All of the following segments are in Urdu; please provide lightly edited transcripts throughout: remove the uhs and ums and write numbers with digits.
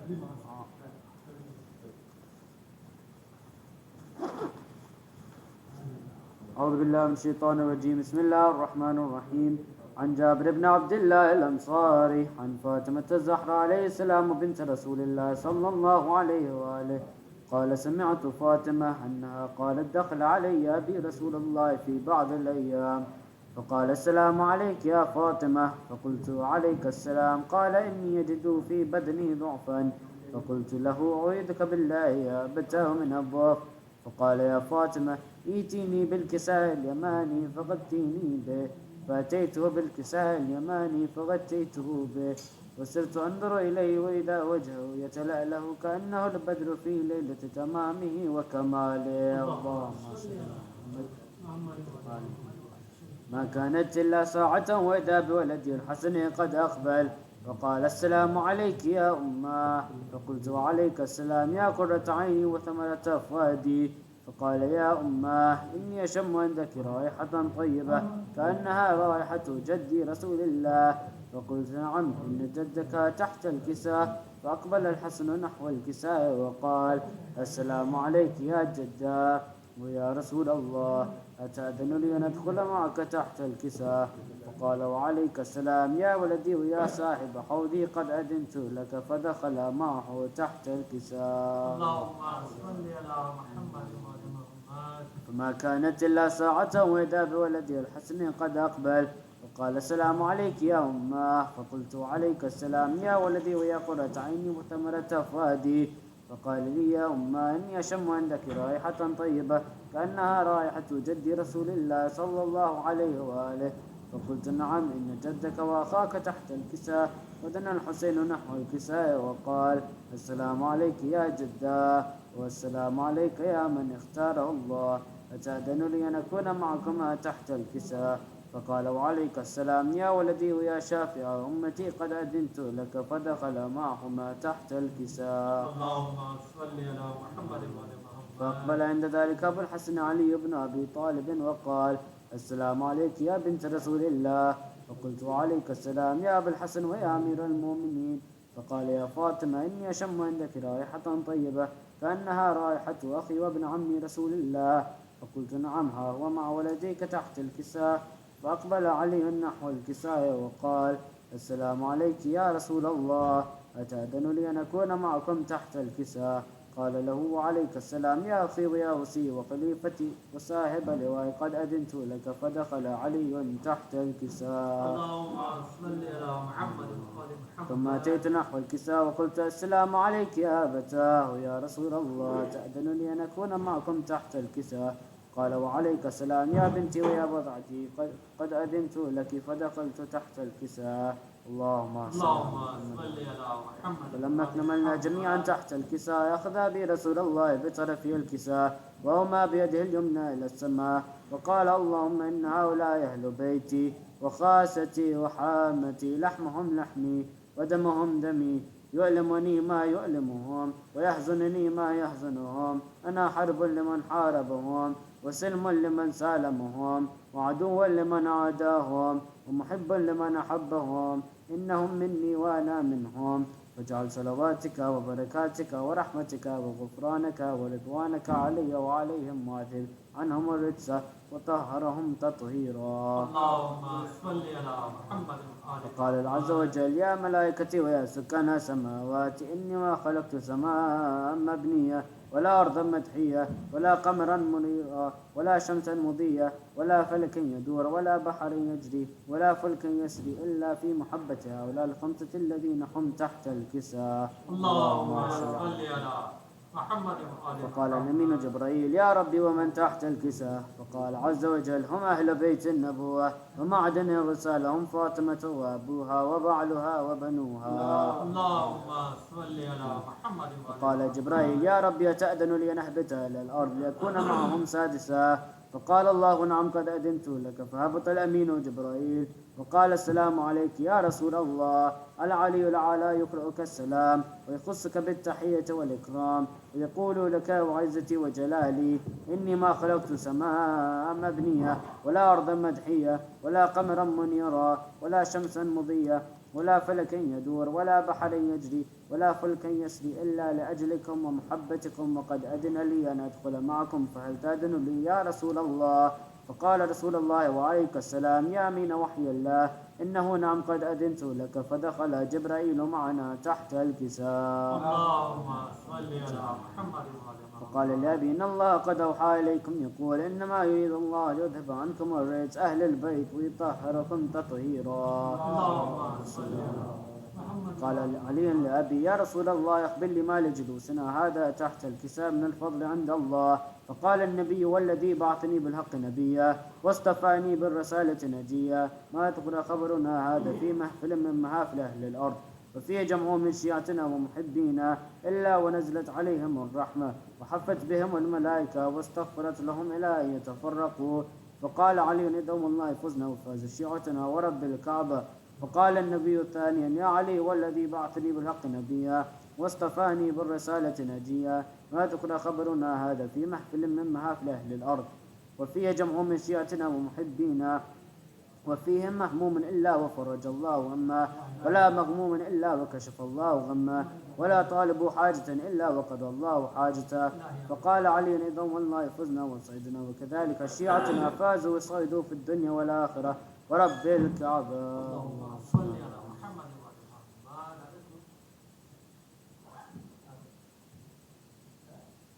أعوذ بالله من الشيطان الرجيم. بسم الله الرحمن الرحيم. عن جابر بن عبد الله الأنصاري عن فاطمة الزهراء عليه السلام بنت رسول الله صلى الله عليه وآله قال: سمعت فاطمة أنها قالت: دخل علي أبي رسول الله في بعض الأيام فقال: السلام عليك يا فاطمة. فقلت: عليك السلام. قال: إني يجد في بدني ضعفا. فقلت له: أعيذك بالله يا أبتاه من الضعف. فقال: يا فاطمة، ائتيني بالكساء اليماني فغطيني به. فأتيته بالكساء اليماني فغطيته به، وصرت أنظر إليه وإذا وجهه يتلألأ كأنه البدر في ليلة تمامه وكماله. اللهم صل على محمد. ما كانت إلا ساعة وإذا بولدي الحسن قد أقبل فقال: السلام عليك يا أماه. فقلت: وعليك السلام يا قرة عيني وثمرة فؤادي. فقال: يا أماه، إني أشم عندك رائحة طيبة كأنها رائحة جدي رسول الله. فقلت: نعم، إن جدك تحت الكساء. فأقبل الحسن نحو الكساء وقال: السلام عليك يا جدا ويا رسول الله، أتأذن لي أن أدخل معك تحت الكساء؟ فقال: وعليك السلام يا ولدي ويا صاحب حوضي، قد أذنت لك. فدخل معه تحت الكساء. اللهم صل على محمد. فما كانت إلا ساعة وإذا بولدي الحسن قد أقبل فقال: السلام عليك يا أماه. فقلت: عليك السلام يا ولدي ويا قرة عيني وثمرة فؤادي. فقال لي: يا أماه، إني أشم عندك رائحة طيبة كأنها رائحة جدي رسول الله صلى الله عليه وآله. فقلت: نعم، إن جدك وأخاك تحت الكساء. ودنا الحسين نحو الكساء وقال: السلام عليك يا جدا والسلام عليك يا من اختاره الله، أتأذن لي أن أكون معكما تحت الكساء؟ فقال: وعليك السلام يا ولدي ويا شافع أمتي، قد أذنت لك. فدخل معهما تحت الكساء. اللهم صل على محمد. فأقبل عند ذلك أبو الحسن علي بن أبي طالب وقال: السلام عليك يا بنت رسول الله. فقلت: وعليك السلام يا أبا الحسن ويا أمير المؤمنين. فقال: يا فاطمة، إني أشم عندك رائحة طيبة كأنها رائحة أخي وابن عمي رسول الله. فقلت: نعم، ها هو مع ولديك تحت الكساء. فأقبل علي نحو الكساء وقال: السلام عليك يا رسول الله، أتأذن لي أن أكون معكم تحت الكساء؟ قال له: وعليك السلام يا أخي ويا وصي وخليفتي وصاحب لواء، قد أذنت لك. فدخل علي تحت الكساء. اللهم صل على محمد. ثم أتيت نحو الكساء وقلت: السلام عليك يا أبتاه يا رسول الله، تأذن لي أن أكون معكم تحت الكساء؟ قال: وعليك السلام يا بنتي ويا بضعتي، قد أذنت لك. فدخلت تحت الكساء. اللهم صل على محمد. فلما اكتملنا جميعا تحت الكساء أخذ بي رسول الله بطرف الكساء وهما بيده اليمنى إلى السماء وقال: اللهم إن هؤلاء أهل بيتي وخاستي وحامتي، لحمهم لحمي ودمهم دمي، يؤلمني ما يؤلمهم ويحزنني ما يحزنهم. أنا حرب لمن حاربهم وسلم لمن سالمهم وعدو لمن عاداهم ومحب لمن أحبهم. إنهم مني وأنا منهم. واجعل صلواتك وبركاتك ورحمتك وغفرانك ورضوانك علي وعليهم، واذهب عنهم الرجس وطهرهم تطهيرا. اللهم صل على محمد. وقال عز وجل: يا ملائكتي ويا سكان السماوات، إني ما خلقت سماء مبنية ولا أرضا مدحية ولا قمرا منيرا ولا شمسا مضية ولا فلك يدور ولا بحر يجري ولا فلك يسري إلا في محبة هؤلاء الخمسة الذين هم تحت الكساء. اللهم صل على محمد. فقال الأمين جبرائيل: يا ربي، ومن تحت الكساء؟ فقال عز وجل: هم أهل بيت النبوة ومعدن الرسالة، هم فاطمة وأبوها وبعلها وبنوها. اللهم صل على محمد. فقال جبرائيل: يا ربي، أتأذن لي أن أهبط إلى الأرض ليكون معهم سادسا؟ فقال الله: نعم، قد أذنت لك. فهبط الأمين جبرائيل وقال: السلام عليك يا رسول الله. العلي الأعلى يقرأك السلام ويخصك بالتحية والإكرام ويقول لك: وعزتي وجلالي، إني ما خلقت سماء مبنية ولا أرضا مدحية ولا قمرا منيرا ولا شمسا مضية ولا فلك يدور ولا بحر يجري ولا فلكا يسري إلا لأجلكم ومحبتكم وقد أذن لي أن أدخل معكم فهل تأذن لي يا رسول الله؟ فقال رسول الله وعليك السلام يا أمين وحي الله إنه نعم قد أذنت لك. فدخل جبرائيل معنا تحت الكساء. اللهم صل على محمد وعلى فقال لأبي إن الله قد أوحى إليكم يقول إنما يريد الله ليذهب عنكم الرجس أهل البيت ويطهركم تطهيرا. اللهم صل على محمد. قال علي لأبي يا رسول الله أخبر لي ما لجلوسنا هذا تحت الكساء من الفضل عند الله. فقال النبي والذي بعثني بالحق نبيا واصطفاني بالرسالة نجيا ما تقول خبرنا هذا في محفل من محافل أهل الأرض وفيه جمع من شيعتنا ومحبينا إلا ونزلت عليهم الرحمة وحفت بهم الملائكة واستغفرت لهم إلى أن يتفرقوا. فقال علي ندعو الله فزنا وفاز شيعتنا ورب الكعبة. فقال النبي ثانيا يا علي والذي بعثني بالحق نبيا واصطفاني بالرسالة نجيا ما تقرأ خبرنا هذا في محفل من محافل أهل الأرض وفيه جمع من شيعتنا ومحبينا وفيهم مهموم إلا وفرج الله غمه ولا مغموم إلا وكشف الله غمه ولا طالب حاجة إلا وقضى الله حاجته. فقال علي إذا والله فزنا وصعدنا وكذلك شيعتنا فازوا وصعدوا في الدنيا والآخرة ورب الكعبة. اللهم صل على محمد وعلى محمد.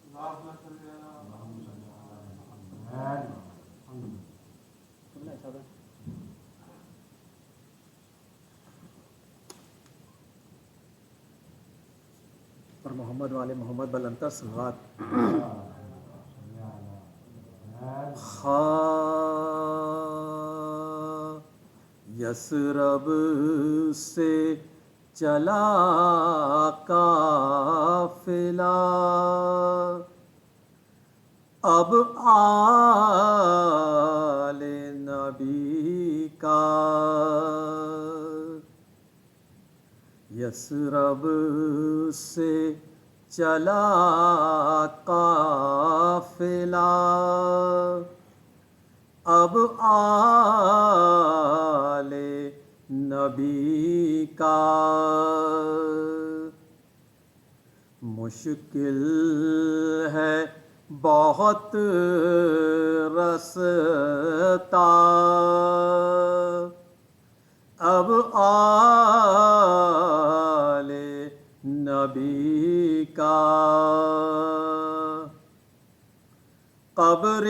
اللهم صل على محمد. پر محمد والے محمد بلندر صلوات. یثرب سے چلا قافلہ اب آل نبی کا. یثرب سے چلا قافلہ اب آل نبی کا. مشکل ہے بہت رستہ اب آل نبی کا. قبر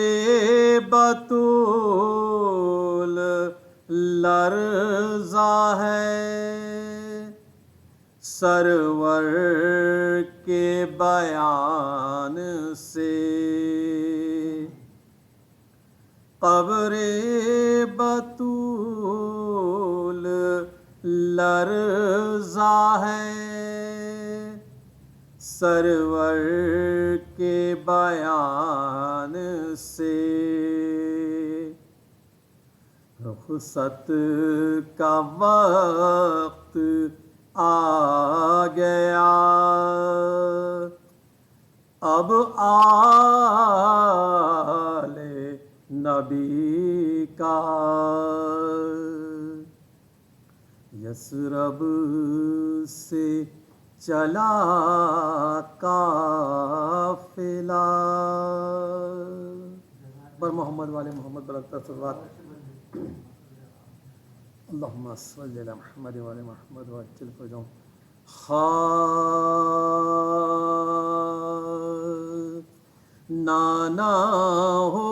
بطول لرزا ہے سرور کے بیان سے. قبر بطول لرزا ہے سرور کے بیان سے. رخصت کا وقت آ گیا اب آل نبی کا. یثرب سے چلا قافلہ پر محمد والے محمد بلندر صلوات. اللہم صلی علی محمد والے محمد وعجل فرجهم. نانا ہو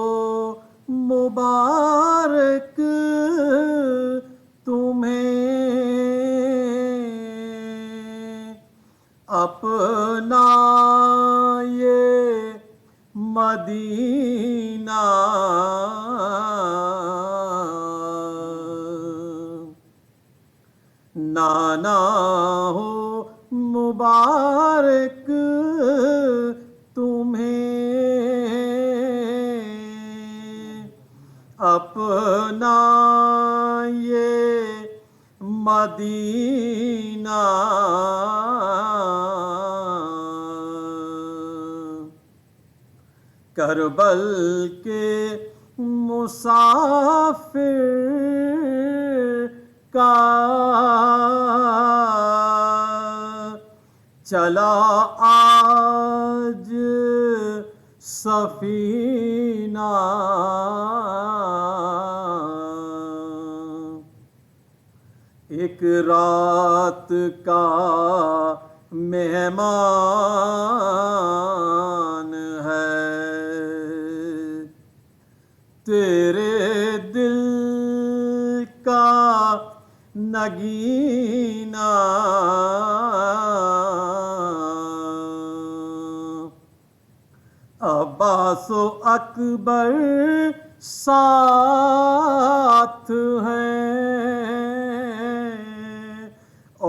مبارک تمہیں اپنا یہ مدینہ. نانا ہو مبارک تمہیں اپنا یہ مدینہ. کربل کے مسافر کا چلا آج سفینہ ایک رات کا مہمان ہے، تیرے دل کا نگینہ عباس و اکبر ساتھ ہیں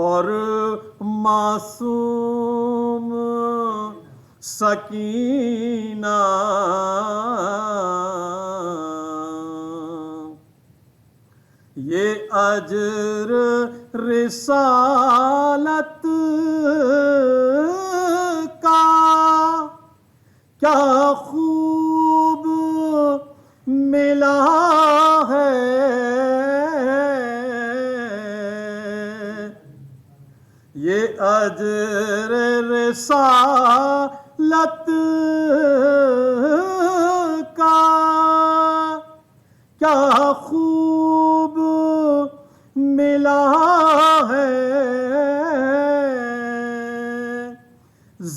اور معصوم سکینہ، یہ اجر رسالت کا کیا خوب ملا ہے، یہ اجر رسالت کا کیا خوب ملا ہے،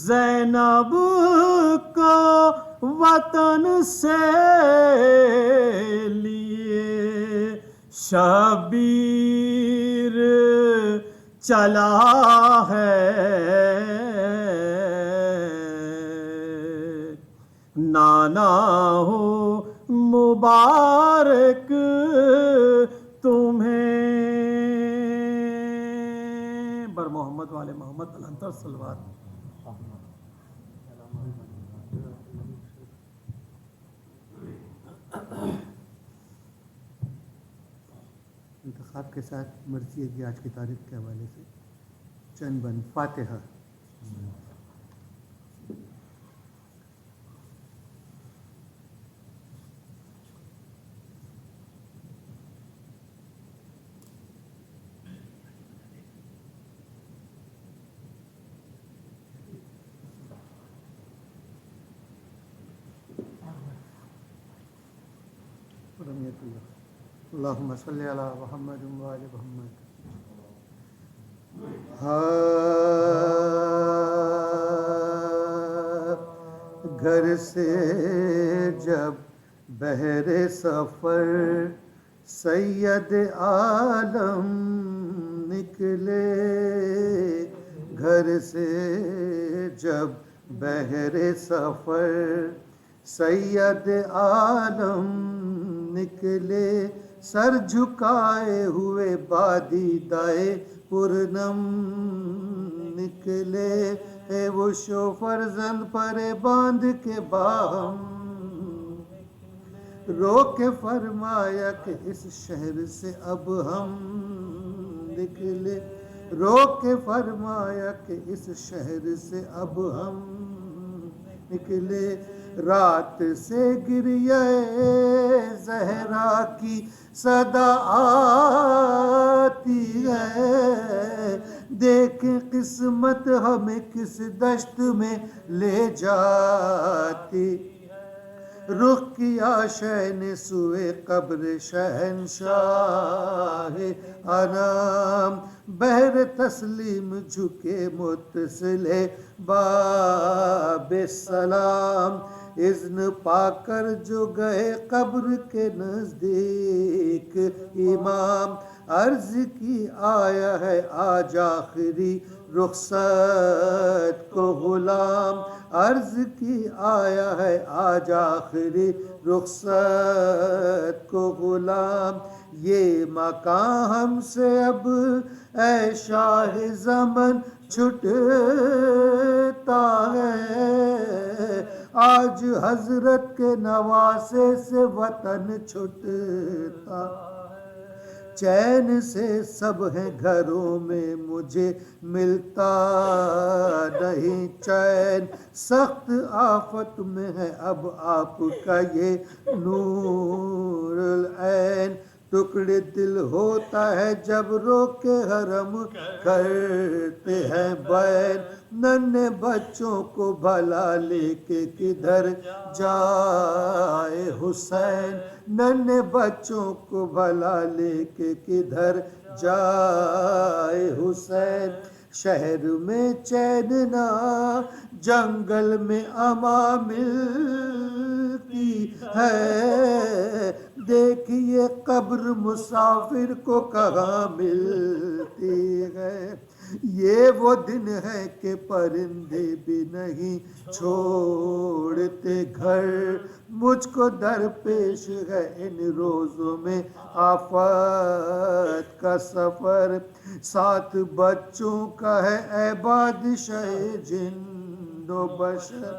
زینب کو وطن سے لیے شبیر چلا ہے، نانا ہو مبارک تمہیں، بر محمد والے محمد الانتر صلوات۔ انتخاب کے ساتھ مرضی ہے کہ آج کی تاریخ کے حوالے سے چند بند فاتحہ۔ اللہم صلی علی محمد و آل محمد۔ گھر سے جب بہر سفر سید عالم نکلے، گھر سے جب بہر سفر سید عالم نکلے، سر جھکائے ہوئے بادی دائے پرنم نکلے، اے وہ شو فرزند پر باندھ کے باہم، رو کے فرمایا کہ اس شہر سے اب ہم نکلے، رو کے فرمایا کہ اس شہر سے اب ہم نکلے، رات سے گریہ زہرا کی صدا آتی ہے، دیکھیں قسمت ہمیں کس دشت میں لے جاتی، رخ کیا شہ نے سوئے قبر شہنشاہ انام، بہر تسلیم جھکے متصل باب سلام، اذن پا کر جو گئے قبر کے نزدیک امام، عرض کی آیا ہے آج آخری رخصت کو غلام، عرض کی آیا ہے آج آخری رخصت کو غلام، یہ مکان ہم سے اب اے شاہ زمن چھٹتا ہے، آج حضرت کے نواسے سے وطن چھٹتا، چین سے سب ہیں گھروں میں مجھے ملتا نہیں چین، سخت آفت میں ہے اب آپ کا یہ نور العین، ٹکڑے دل ہوتا ہے جب رو کے حرم کرتے ہیں بین، ننھے بچوں کو بھلا لے کے کدھر جائے حسین، ننھے بچوں کو بھلا لے کے کدھر جائے حسین، شہر میں چین نہ جنگل میں امان ملتی ہے، دیکھیے قبر مسافر کو کہاں ملتی ہے، یہ وہ دن ہے کہ پرندے بھی نہیں چھوڑتے گھر، مجھ کو درپیش ہے ان روزوں میں آفت کا سفر، ساتھ بچوں کا ہے اے بادشاہ جن و بشر،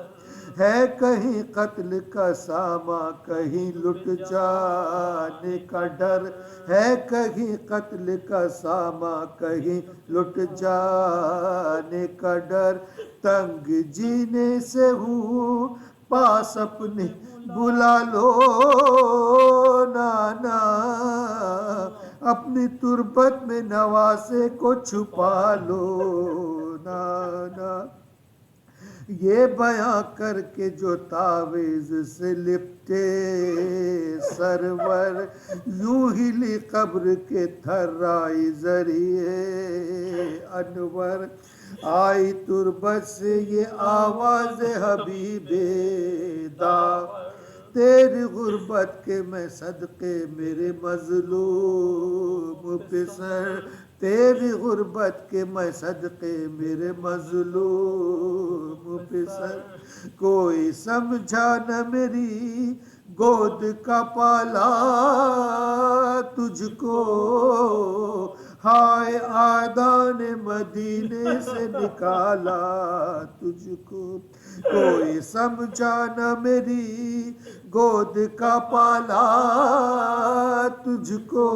ہے کہیں قتل کا سامہ کہیں لٹ جانے کا ڈر، ہے کہیں قتل کا سامہ کہیں لٹ جانے کا ڈر، تنگ جینے سے ہوں پاس اپنے بلا لو نانا، اپنی تربت میں نواسے کو چھپا لو نانا، یہ بیاں کر کے جو تعویذ سے لپٹے سرور، یوں ہی لی قبر کے تھرائی ذریعے انور، آئی تربت سے یہ آواز حبیب داغ، تیری غربت کے میں صدقے میرے مظلوم پسر، تیری غربت کے میں صدقے میرے مظلوم پسر، کوئی سمجھا نہ میری گود کا پالا تجھ کو، ہائے آدان مدینے سے نکالا تجھ کو، کوئی سمجھا نہ میری گود کا پالا تجھ کو،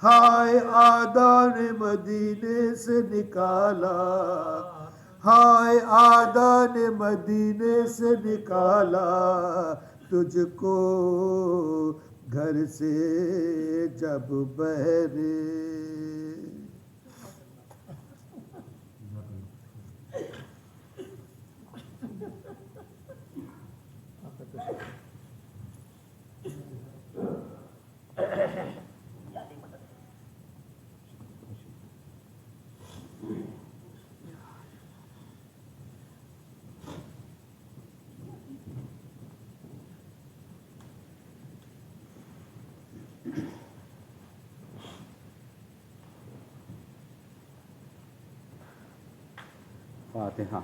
ہائے آدان مدینے سے نکالا، ہائے آدان مدینے سے نکالا تجھ کو، گھر سے جب بہرے فاتحہ۔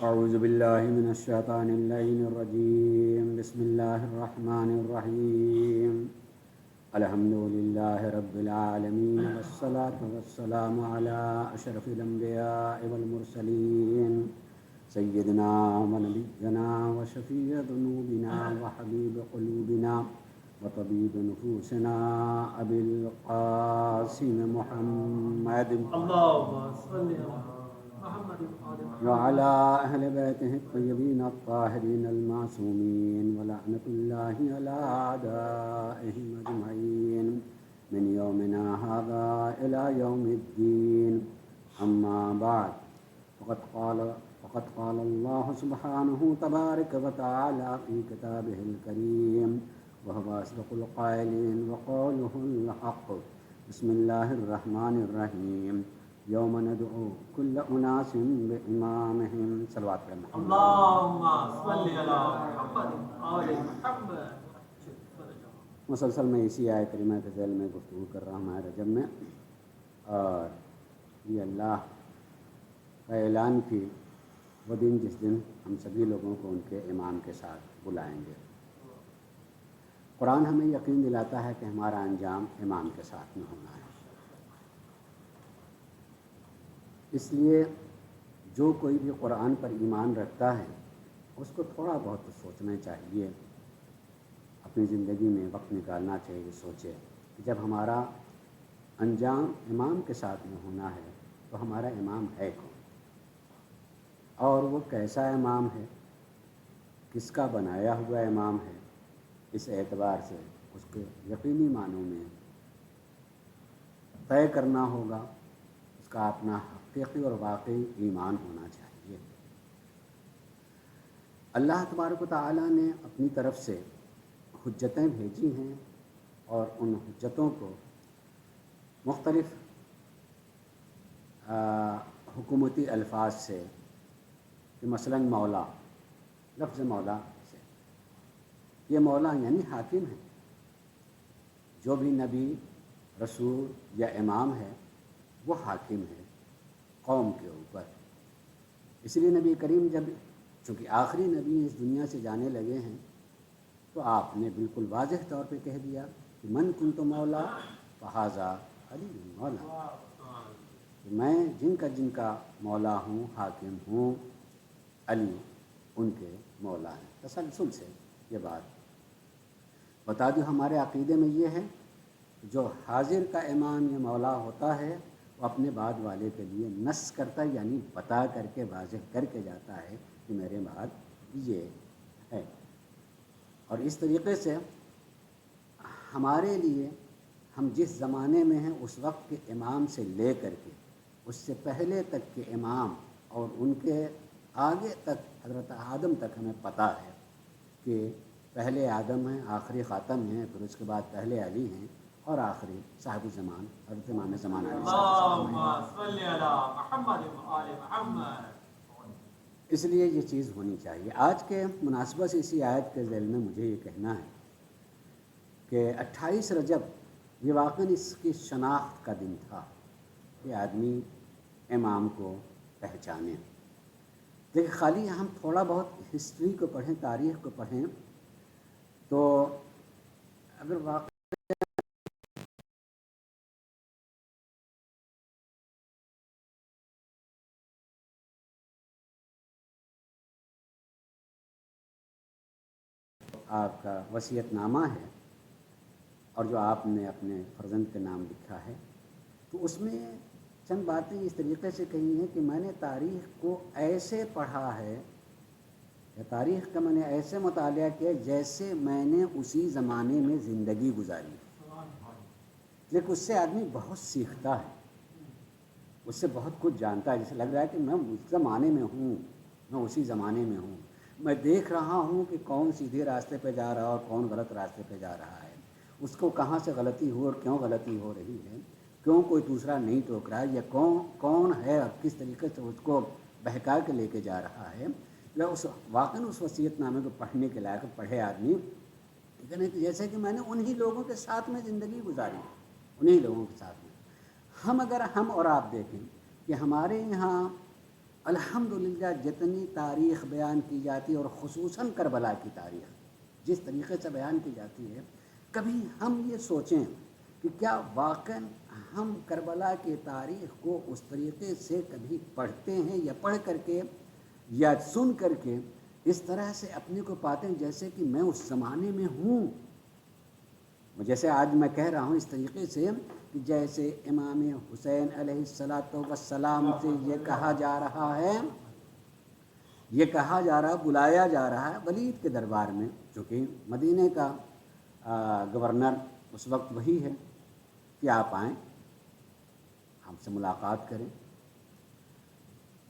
اعوذ باللہ من الشیطان اللعین الرجیم، بسم اللہ الرحمن الرحیم، الحمدللہ رب العالمین، والصلاة والسلام علی اشرف الانبیاء والمرسلین، سیدنا و نبینا و شفیع ذنوبنا و حبیب قلوبنا و طبیب نفوسنا ابی القاسم محمد اللهم صل على محمد وعلى أهل بيته الطيبين الطاهرين المعصومين، ولعنة الله على أعدائهم أجمعين من يومنا هذا إلى يوم الدين، أما بعد، فقد قال الله سبحانه تبارك وتعالى في كتابه الكريم وهو أصدق القائلين وقوله الحق، بسم الله الرحمن الرحيم، یوم ندعو کل اناس بامامہم، صلوات پڑھنا، اللهم صل على محمد آل محمد۔ مسلسل میں اسی آیت کریمہ کے ذیل میں گفتگو کر رہا ہوں ماہ رجب میں، اور یہ اللہ کا اعلان کی وہ دن جس دن ہم سبھی لوگوں کو ان کے امام کے ساتھ بلائیں گے۔ قرآن ہمیں یقین دلاتا ہے کہ ہمارا انجام امام کے ساتھ میں ہونا ہے، اس لیے جو کوئی بھی قرآن پر ایمان رکھتا ہے اس کو تھوڑا بہت سوچنا چاہیے، اپنی زندگی میں وقت نکالنا چاہیے، سوچے کہ جب ہمارا انجام امام کے ساتھ میں ہونا ہے تو ہمارا امام ہے کون، اور وہ کیسا امام ہے، کس کا بنایا ہوا امام ہے۔ اس اعتبار سے اس کے یقینی معنوں میں طے کرنا ہوگا، اس کا اپنا حقیقی اور واقعی ایمان ہونا چاہیے۔ اللہ تبارک و تعالیٰ نے اپنی طرف سے حجتیں بھیجی ہیں، اور ان حجتوں کو مختلف حکومتی الفاظ سے، کہ مثلا مولا، لفظ مولا سے، یہ مولا یعنی حاکم ہے، جو بھی نبی، رسول یا امام ہے وہ حاکم ہے قوم کے اوپر۔ اس لیے نبی کریم جب چونکہ آخری نبی اس دنیا سے جانے لگے ہیں تو آپ نے بالکل واضح طور پہ کہہ دیا کہ من کنت مولا فہذا علی مولا، کہ میں جن کا مولا ہوں، حاکم ہوں، علی ان کے مولا ہیں۔ تسلسل سے یہ بات بتا دوں، ہمارے عقیدے میں یہ ہے کہ جو حاضر کا امام یا مولا ہوتا ہے وہ اپنے بعد والے کے لیے نص کرتا ہے، یعنی بتا کر کے واضح کر کے جاتا ہے کہ میرے بعد یہ ہے۔ اور اس طریقے سے ہمارے لیے ہم جس زمانے میں ہیں اس وقت کے امام سے لے کر کے اس سے پہلے تک کے امام اور ان کے آگے تک حضرت آدم تک ہمیں پتہ ہے کہ پہلے آدم ہیں، آخری خاتم ہیں، پھر اس کے بعد پہلے علی ہیں، اور آخری صاحب زمان حضرت امام زمان علیہ السلام ہیں۔ اللهم صل على محمد وآل محمد۔ اس لیے یہ چیز ہونی چاہیے۔ آج کے مناسبت سے اسی آیت کے ذیل میں مجھے یہ کہنا ہے کہ 28 رجب یہ واقعاً اس کی شناخت کا دن تھا کہ آدمی امام کو پہچانے۔ دیکھیں، خالی ہم تھوڑا بہت ہسٹری کو پڑھیں، تاریخ کو پڑھیں، تو اگر واقعی آپ کا وصیت نامہ ہے اور جو آپ نے اپنے فرزند کے نام لکھا ہے، تو اس میں چند باتیں اس طریقے سے کہی ہیں کہ میں نے تاریخ کو ایسے پڑھا ہے، یا تاریخ کا میں نے ایسے مطالعہ کیا جیسے میں نے اسی زمانے میں زندگی گزاری، لیکن اس سے آدمی بہت سیکھتا ہے، اس سے بہت کچھ جانتا ہے، جیسے لگ رہا ہے کہ میں اس زمانے میں ہوں، میں اسی زمانے میں ہوں، میں دیکھ رہا ہوں کہ کون سیدھے راستے پہ جا رہا ہے اور کون غلط راستے پہ جا رہا ہے، اس کو کہاں سے غلطی ہو اور کیوں غلطی ہو رہی ہے، کیوں کوئی دوسرا نہیں ٹوک رہا ہے، یا کون ہے اور کس طریقے سے اس کو بہکا کے لے کے جا رہا ہے۔ یا اس واقعاً اس وصیت نامے کو پڑھنے کے لائق پڑھے آدمی، لیکن جیسے کہ میں نے انہی لوگوں کے ساتھ میں زندگی گزاری، انہی لوگوں کے ساتھ میں ہم اور آپ دیکھیں کہ ہمارے یہاں الحمدللہ جتنی تاریخ بیان کی جاتی ہے، اور خصوصاً کربلا کی تاریخ جس طریقے سے بیان کی جاتی ہے، کبھی ہم یہ سوچیں کہ کیا واقعاً ہم کربلا کی تاریخ کو اس طریقے سے کبھی پڑھتے ہیں، یا پڑھ کر کے یا سن کر کے اس طرح سے اپنے کو پاتے ہیں جیسے کہ میں اس زمانے میں ہوں۔ جیسے آج میں کہہ رہا ہوں اس طریقے سے کہ جیسے امام حسین علیہ السلام سے یہ کہا جا رہا ہے، بلایا جا رہا ہے ولید کے دربار میں، چونکہ مدینہ کا گورنر اس وقت وہی ہے، کہ آپ آئیں، ہم سے ملاقات کریں۔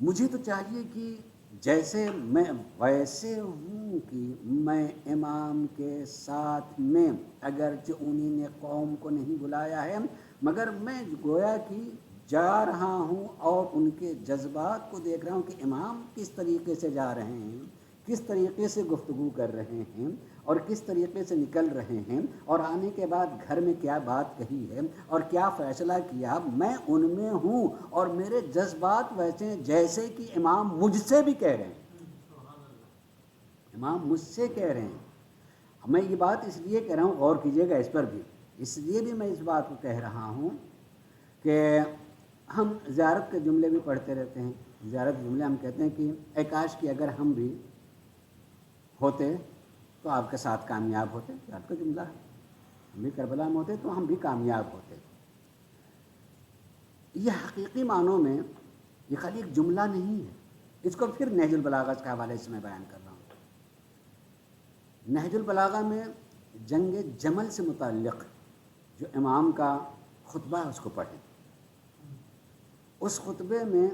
مجھے تو چاہیے کہ جیسے میں ویسے ہوں کہ میں امام کے ساتھ میں، اگرچہ انہی نے قوم کو نہیں بلایا ہے، مگر میں گویا کہ جا رہا ہوں اور ان کے جذبات کو دیکھ رہا ہوں کہ امام کس طریقے سے جا رہے ہیں، کس طریقے سے گفتگو کر رہے ہیں، اور کس طریقے سے نکل رہے ہیں، اور آنے کے بعد گھر میں کیا بات کہی ہے اور کیا فیصلہ کیا، میں ان میں ہوں، اور میرے جذبات ویسے ہیں جیسے کہ امام مجھ سے بھی کہہ رہے ہیں، امام مجھ سے کہہ رہے ہیں۔ میں یہ بات اس لیے کہہ رہا ہوں، غور کیجئے گا اس پر بھی، اس لیے بھی میں اس بات کو کہہ رہا ہوں کہ ہم زیارت کے جملے بھی پڑھتے رہتے ہیں. زیارت کے جملے ہم کہتے ہیں کہ اے کاش کہ اگر ہم بھی ہوتے تو آپ کے ساتھ کامیاب ہوتے. زیارت کا جملہ ہے. ہم بھی کربلا میں ہوتے تو ہم بھی کامیاب ہوتے. یہ حقیقی معنوں میں یہ خالی ایک جملہ نہیں ہے. اس کو پھر نہج البلاغہ کے حوالے سے میں بیان کر رہا ہوں. نہج البلاغہ میں جنگ جمل سے متعلق جو امام کا خطبہ ہے اس کو پڑھیں. اس خطبے میں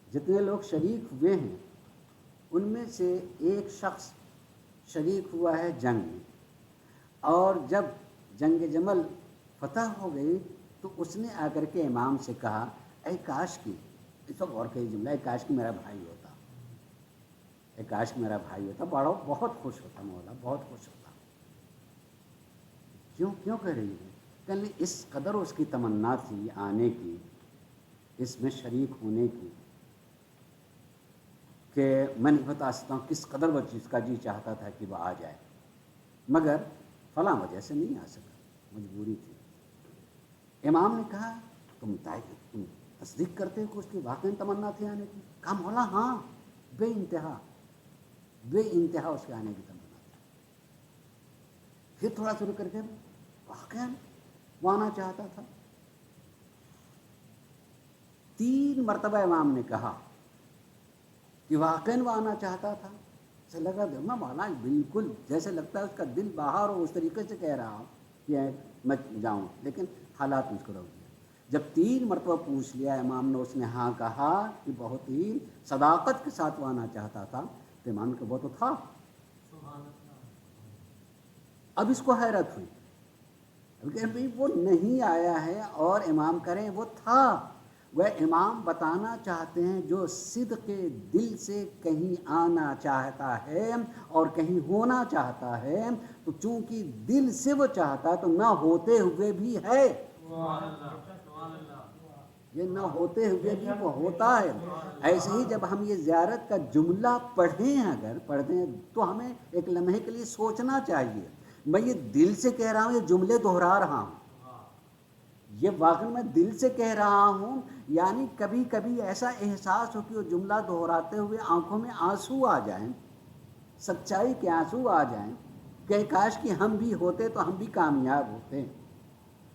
جتنے لوگ شریک ہوئے ہیں ان میں سے ایک شخص شریک ہوا ہے جنگ میں، اور جب جنگ جمل فتح ہو گئی تو اس نے آ کر کے امام سے کہا اے کاش کی، اس وقت غور کا یہ جملہ، اے کاش کی میرا بھائی ہوتا، اے کاش کی میرا بھائی ہوتا. بڑا بہت خوش ہوتا مولا، بہت خوش ہوتا. کیوں کہہ رہی ہے؟ کہ اس قدر اس کی تمنا تھی آنے کی، اس میں شریک ہونے کی، کہ میں نہیں بتا سکتا ہوں کس قدر وہ چیز کا جی چاہتا تھا کہ وہ آ جائے، مگر فلاں وجہ سے نہیں آ سکا، مجبوری تھی. امام نے کہا تم تصدیق کرتے ہو کہ اس کی واقعی تمنا تھی آنے کی؟ کہا مولا ہاں، بے انتہا اس کے آنے کی تمنا تھی. پھر تھوڑا شروع کر کے واقعی وہ آنا چاہتا تھا. 3 مرتبہ امام نے کہا کہ واقعی وہ آنا چاہتا تھا. سے لگا میں مولا بالکل جیسے لگتا ہے اس کا دل باہر ہو، اس طریقے سے کہہ رہا ہوں کہ میں جاؤں، لیکن حالات مجھ کو روک دیا. جب 3 مرتبہ پوچھ لیا امام نے، اس نے ہاں کہا کہ بہت ہی صداقت کے ساتھ وہ آنا چاہتا تھا، تو امام کو وہ تو تھا. اب اس کو حیرت ہوئی کہ بھائی وہ نہیں آیا ہے اور امام کریں وہ تھا. وہ امام بتانا چاہتے ہیں جو صدق کے دل سے کہیں آنا چاہتا ہے اور کہیں ہونا چاہتا ہے، تو چونکہ دل سے وہ چاہتا ہے تو نہ ہوتے ہوئے بھی ہے. یہ نہ ہوتے ہوئے بھی وہ ہوتا ہے. ایسے ہی جب ہم یہ زیارت کا جملہ پڑھیں تو ہمیں ایک لمحے کے لیے سوچنا چاہیے، میں یہ دل سے کہہ رہا ہوں، یہ جملے دہرا رہا ہوں، یہ واقعی میں دل سے کہہ رہا ہوں. یعنی کبھی کبھی ایسا احساس ہو کہ وہ جملہ دہراتے ہوئے آنکھوں میں آنسو آ جائیں، سچائی کے آنسو آ جائیں کہ کاش کہ ہم بھی ہوتے تو ہم بھی کامیاب ہوتے.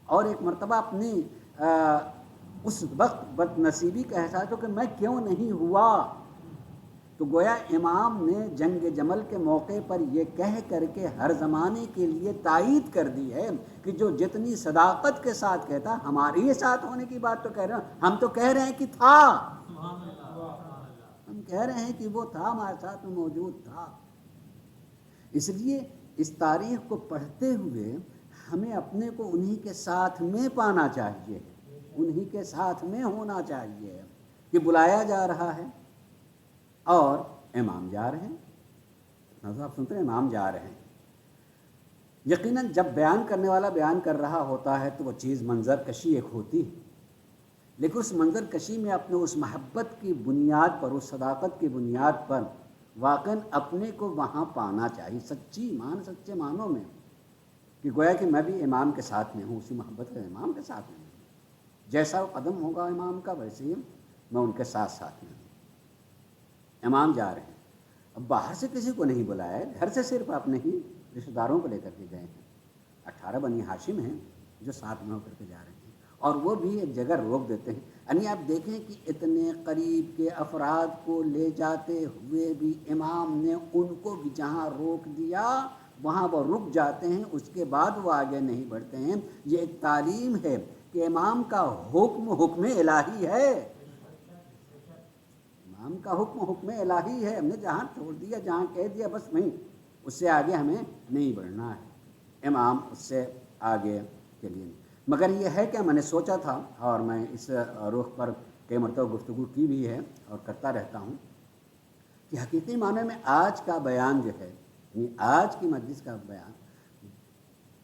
اور ایک مرتبہ اپنی اس وقت بد نصیبی کا احساس ہو کہ میں کیوں نہیں ہوا. تو گویا امام نے جنگ جمل کے موقع پر یہ کہہ کر کے ہر زمانے کے لیے تائید کر دی ہے کہ جو جتنی صداقت کے ساتھ کہتا، ہمارے ساتھ ہونے کی بات تو کہہ رہے ہیں، ہم تو کہہ رہے ہیں کہ تھا، ہم کہہ رہے ہیں کہ وہ تھا، ہمارے ساتھ میں موجود تھا. اس لیے اس تاریخ کو پڑھتے ہوئے ہمیں اپنے کو انہی کے ساتھ میں پانا چاہیے، انہی کے ساتھ میں ہونا چاہیے کہ بلایا جا رہا ہے اور امام جا رہے ہیں. آپ سنتے ہیں امام جا رہے ہیں. یقیناً جب بیان کرنے والا بیان کر رہا ہوتا ہے تو وہ چیز منظر کشی ایک ہوتی ہے، لیکن اس منظر کشی میں اپنے اس محبت کی بنیاد پر، اس صداقت کی بنیاد پر واقعاً اپنے کو وہاں پانا چاہیے، سچے معنوں میں، کہ گویا کہ میں بھی امام کے ساتھ میں ہوں، اسی محبت کے امام کے ساتھ میں ہوں. جیسا وہ قدم ہوگا امام کا ویسے ہی میں ان کے ساتھ میں ہوں. امام جا رہے ہیں. اب باہر سے کسی کو نہیں بلایا ہے، گھر سے صرف اپنے ہی رشتہ داروں کو لے کر کے گئے ہیں. 18 بنی ہاشم ہیں جو ساتھ میں ہو کر کے جا رہے ہیں، اور وہ بھی ایک جگہ روک دیتے ہیں. یعنی آپ دیکھیں کہ اتنے قریب کے افراد کو لے جاتے ہوئے بھی امام نے ان کو بھی جہاں روک دیا وہاں وہ رک جاتے ہیں، اس کے بعد وہ آگے نہیں بڑھتے ہیں. یہ ایک تعلیم ہے کہ امام کا حکم الہی ہے. امام کا حکم الہی ہے. ہم نے جہاں چھوڑ دیا، جہاں کہہ دیا، بس وہیں، اس سے آگے ہمیں نہیں بڑھنا ہے. امام اس سے آگے کے لیے نہیں. مگر یہ ہے کہ میں نے سوچا تھا، اور میں اس رخ پر کئی مرتبہ گفتگو کی بھی ہے اور کرتا رہتا ہوں، کہ حقیقی معنی میں آج کا بیان جو ہے، یعنی آج کی مجلس کا بیان،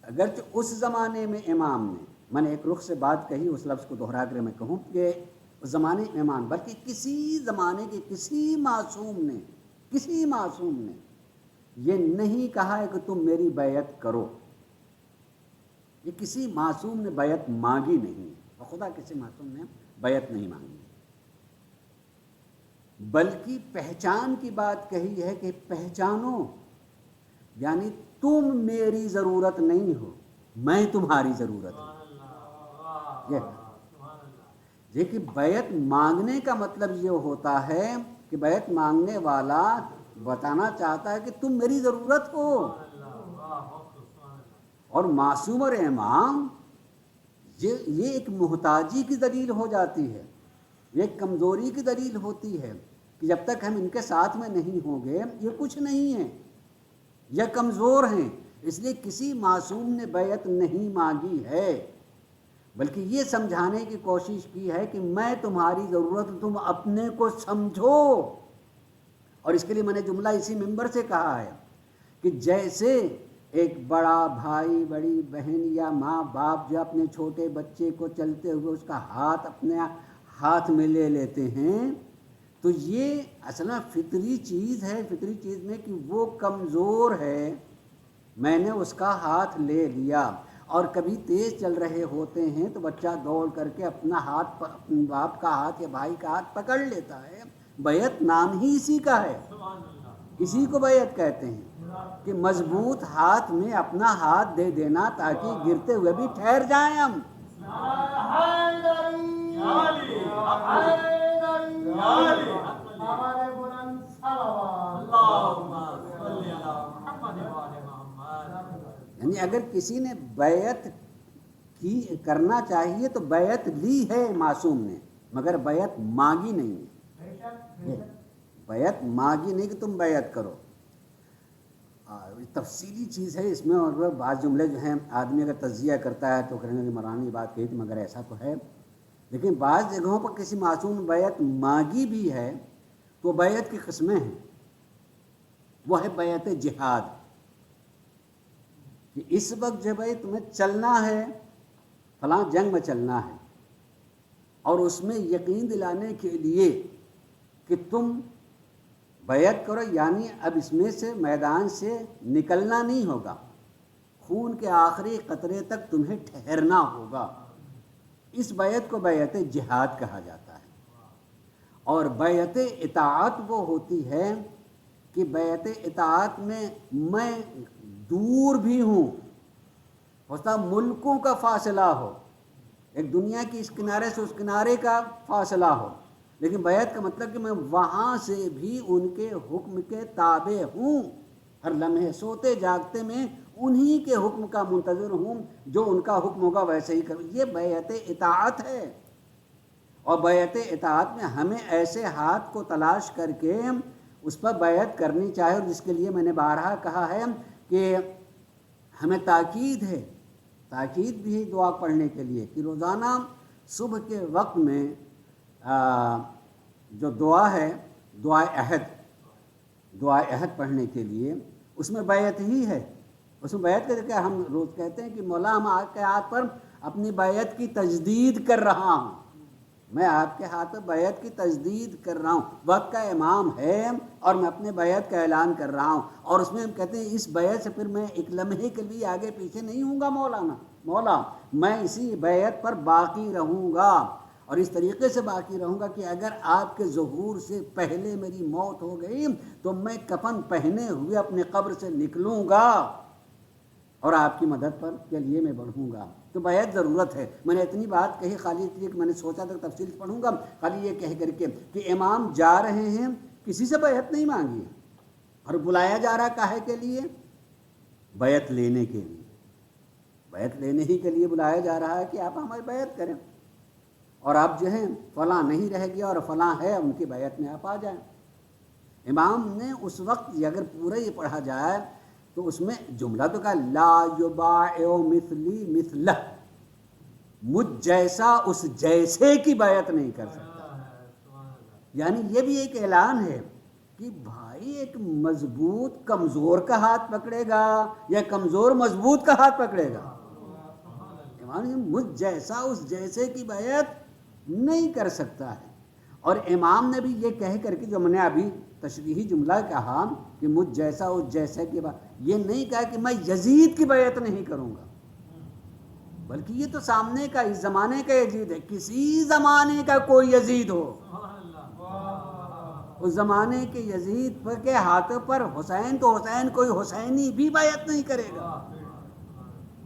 اگرچہ اس زمانے میں امام نے، میں نے ایک رخ سے بات کہی، اس لفظ کو دہرا کر میں کہوں کہ اس زمانے میں امام، بلکہ کسی زمانے کے کسی معصوم نے یہ نہیں کہا ہے کہ تم میری بیعت کرو. یہ کسی معصوم نے بیعت مانگی نہیں ہے، خدا کسی معصوم نے بیعت نہیں مانگی، بلکہ پہچان کی بات کہی ہے کہ پہچانو، یعنی تم میری ضرورت نہیں ہو، میں تمہاری ضرورت ہوں۔ یہ کہ بیعت مانگنے کا مطلب یہ ہوتا ہے کہ بیعت مانگنے والا بتانا چاہتا ہے کہ تم میری ضرورت ہو۔ اور معصوم اور امام یہ ایک محتاجی کی دلیل ہو جاتی ہے، یہ ایک کمزوری کی دلیل ہوتی ہے کہ جب تک ہم ان کے ساتھ میں نہیں ہوں گے یہ کچھ نہیں ہیں، یہ کمزور ہیں۔ اس لیے کسی معصوم نے بیعت نہیں مانگی ہے، بلکہ یہ سمجھانے کی کوشش کی ہے کہ میں تمہاری ضرورت، تم اپنے کو سمجھو۔ اور اس کے لیے میں نے جملہ اسی منبر سے کہا ہے کہ جیسے ایک بڑا بھائی، بڑی بہن یا ماں باپ جو اپنے چھوٹے بچے کو چلتے ہوئے اس کا ہاتھ اپنے ہاتھ میں لے لیتے ہیں، تو یہ اصل میں فطری چیز ہے، فطری چیز میں کہ وہ کمزور ہے، میں نے اس کا ہاتھ لے لیا۔ اور کبھی تیز چل رہے ہوتے ہیں تو بچہ دوڑ کر کے اپنا ہاتھ، اپنے باپ کا ہاتھ یا بھائی کا ہاتھ پکڑ لیتا ہے۔ بیعت نام ہی اسی کا ہے، اسی کو بیعت کہتے ہیں کہ مضبوط ہاتھ میں اپنا ہاتھ دے دینا تاکہ گرتے ہوئے بھی ٹھہر جائیں ہم۔ یعنی اگر کسی نے بیعت کی کرنا چاہیے تو بیعت لی ہے معصوم نے، مگر بیعت مانگی نہیں ہے، بیعت مانگی نہیں کہ تم بیعت کرو۔ تفصیلی چیز ہے اس میں، اور بعض جملے جو ہیں آدمی اگر تجزیہ کرتا ہے تو کہنے کہ مولانا بات کہی تھی مگر ایسا تو ہے، لیکن بعض جگہوں پر کسی معصوم نے بیعت مانگی بھی ہے تو بیعت کی قسمیں ہیں۔ وہ ہے بیعت جہاد، کہ اس وقت جو بھائی تمہیں چلنا ہے، فلاں جنگ میں چلنا ہے، اور اس میں یقین دلانے کے لیے کہ تم بیعت کرو، یعنی اب اس میں سے میدان سے نکلنا نہیں ہوگا، خون کے آخری قطرے تک تمہیں ٹھہرنا ہوگا، اس بیعت کو بیعت جہاد کہا جاتا ہے۔ اور بیعت اطاعت وہ ہوتی ہے کہ بیعت اطاعت میں دور بھی ہوں، ہوتا ملکوں کا فاصلہ ہو، ایک دنیا کی اس کنارے سے اس کنارے کا فاصلہ ہو، لیکن بیعت کا مطلب کہ میں وہاں سے بھی ان کے حکم کے تابع ہوں، ہر لمحے سوتے جاگتے میں انہی کے حکم کا منتظر ہوں، جو ان کا حکم ہوگا ویسے ہی کروں، یہ بیعت اطاعت ہے۔ اور بیعت اطاعت میں ہمیں ایسے ہاتھ کو تلاش کر کے اس پر بیعت کرنی چاہیے، اور جس کے لیے میں نے بارہا کہا ہے کہ ہمیں تاکید ہے، تاکید بھی ہے دعا پڑھنے کے لیے کہ روزانہ صبح کے وقت میں جو دعا ہے دعائے عہد پڑھنے کے لیے، اس میں بیعت ہی ہے، اس میں بیعت کر کے ہم روز کہتے ہیں کہ مولا ہم آپ کے ہاتھ پر اپنی بیعت کی تجدید کر رہا ہوں، میں آپ کے ہاتھ پر بیعت کی تجدید کر رہا ہوں، وقت کا امام ہے اور میں اپنے بیعت کا اعلان کر رہا ہوں، اور اس میں ہم کہتے ہیں اس بیعت سے پھر میں ایک لمحے کے لیے آگے پیچھے نہیں ہوں گا، مولا میں اسی بیعت پر باقی رہوں گا، اور اس طریقے سے باقی رہوں گا کہ اگر آپ کے ظہور سے پہلے میری موت ہو گئی تو میں کفن پہنے ہوئے اپنے قبر سے نکلوں گا اور آپ کی مدد پر کے لیے میں بڑھوں گا۔ تو بیعت ضرورت ہے۔ میں نے اتنی بات کہی خالی اس لیے کہ میں نے سوچا تھا تفصیل پڑھوں گا، خالی یہ کہہ کر کے کہ امام جا رہے ہیں، کسی سے بیعت نہیں مانگی ہے، اور بلایا جا رہا کاہے کے لیے؟ بیعت لینے کے لیے، بیعت لینے ہی کے لیے بلایا جا رہا ہے کہ آپ ہماری بیعت کریں، اور آپ جو ہیں فلاں نہیں رہ گیا اور فلاں ہے، ان کی بیعت میں آپ آ جائیں۔ امام نے اس وقت اگر پورا یہ پڑھا جائے تو اس میں جملہ تو کہا لا یباع مثلی مثلہ، مجھ جیسا اس جیسے کی بیعت نہیں کر سکتا، یعنی یہ بھی ایک اعلان ہے کہ بھائی ایک مضبوط کمزور کا ہاتھ پکڑے گا یا کمزور مضبوط کا ہاتھ پکڑے گا، مجھ جیسا اس جیسے کی بیعت نہیں کر سکتا ہے۔ اور امام نے بھی یہ کہہ کر کے جو میں نے ابھی تشریحی جملہ کہا کہ مجھ جیسا اس جیسے کی بات، یہ نہیں کہا کہ میں یزید کی بیعت نہیں کروں گا، بلکہ یہ تو سامنے کا اس زمانے کا یزید ہے. کسی زمانے کا کوئی یزید ہو، اس زمانے کے یزید کے ہاتھوں پر حسین تو حسین، کوئی حسینی بھی بیعت نہیں کرے گا.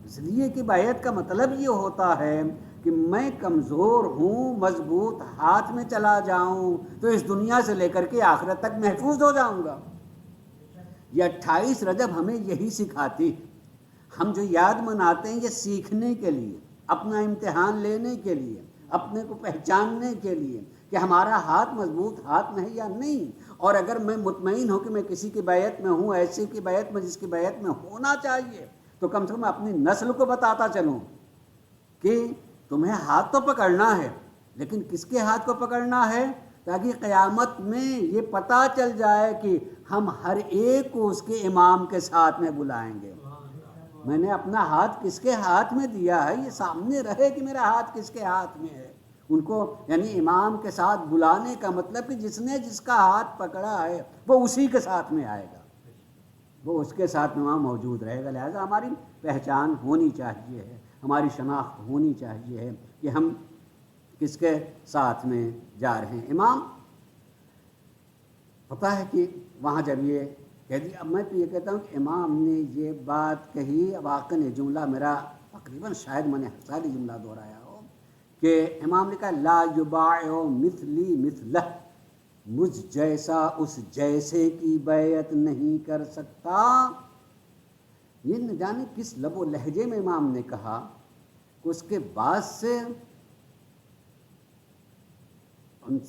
اس لیے کہ بیعت کا مطلب یہ ہوتا ہے کہ میں کمزور ہوں، مضبوط ہاتھ میں چلا جاؤں تو اس دنیا سے لے کر کے آخرت تک محفوظ ہو جاؤں گا. یہ 28 رجب ہمیں یہی سکھاتی. ہم جو یاد مناتے ہیں یہ سیکھنے کے لیے، اپنا امتحان لینے کے لیے، اپنے کو پہچاننے کے لیے کہ ہمارا ہاتھ مضبوط ہاتھ میں ہے یا نہیں. اور اگر میں مطمئن ہوں کہ میں کسی کی بیعت میں ہوں، ایسے کی بیعت میں جس کی بیعت میں ہونا چاہیے، تو کم سے کم اپنی نسل کو بتاتا چلوں کہ تمہیں ہاتھ تو پکڑنا ہے، لیکن کس کے ہاتھ کو پکڑنا ہے؟ تاکہ قیامت میں یہ پتہ چل جائے کہ ہم ہر ایک کو اس کے امام کے ساتھ میں بلائیں گے. میں نے اپنا ہاتھ کس کے ہاتھ میں دیا ہے، یہ سامنے رہے کہ میرا ہاتھ کس کے ہاتھ میں ہے. ان کو یعنی امام کے ساتھ بلانے کا مطلب کہ جس نے جس کا ہاتھ پکڑا ہے وہ اسی کے ساتھ میں آئے گا، وہ اس کے ساتھ میں وہاں موجود رہے گا. لہذا ہماری پہچان ہونی چاہیے، ہماری شناخت ہونی چاہیے کہ ہم کس کے ساتھ میں جا رہے ہیں. امام پتہ ہے کہ وہاں جب یہ کہہ دیا، اب میں تو یہ کہتا ہوں کہ امام نے یہ بات کہی. واقعاً یہ جملہ میرا تقریباً شاید میں نے ہر سال یہ جملہ دہرایا ہو کہ امام نے کہا لا یباع مثلی مثلہ، مجھ جیسا اس جیسے کی بیعت نہیں کر سکتا. یہ نہ جانے کس لب و لہجے میں امام نے کہا کہ اس کے بعد سے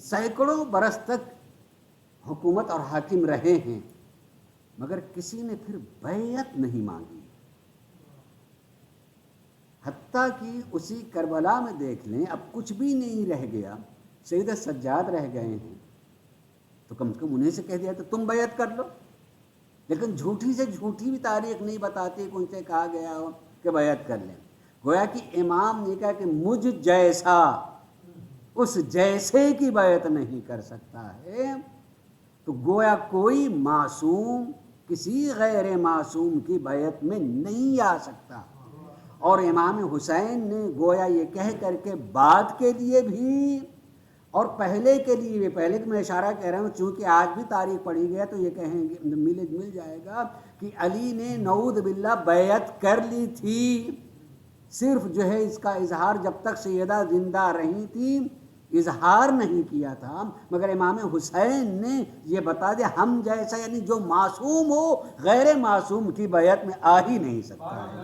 سینکڑوں برس تک حکومت اور حاکم رہے ہیں مگر کسی نے پھر بیعت نہیں مانگی. حتیٰ کہ اسی کربلا میں دیکھ لیں اب کچھ بھی نہیں رہ گیا، سید سجاد رہ گئے ہیں تو کم سے کم انہیں سے کہہ دیا تو تم بیعت کر لو. لیکن جھوٹی سے جھوٹی بھی تاریخ نہیں بتاتی کہ ان سے کہا گیا ہو کہ بیعت کر لیں. گویا کہ امام نے کہا کہ مجھ جیسا اس جیسے کی بیعت نہیں کر سکتا ہے. تو گویا کوئی معصوم کسی غیر معصوم کی بیعت میں نہیں آ سکتا. اور امام حسین نے گویا یہ کہہ کر کے بعد کے لیے بھی اور پہلے کے لیے بھی، پہلے کہ میں اشارہ کہہ رہا ہوں چونکہ آج بھی تاریخ پڑھی گیا تو یہ کہیں گے مل جائے گا کہ علی نے نعوذ باللہ بیعت کر لی تھی، صرف جو ہے اس کا اظہار جب تک سیدہ زندہ رہی تھی اظہار نہیں کیا تھا. مگر امام حسین نے یہ بتا دیا ہم جیسا یعنی جو معصوم ہو غیر معصوم کی بیعت میں آ ہی نہیں سکتا ہے.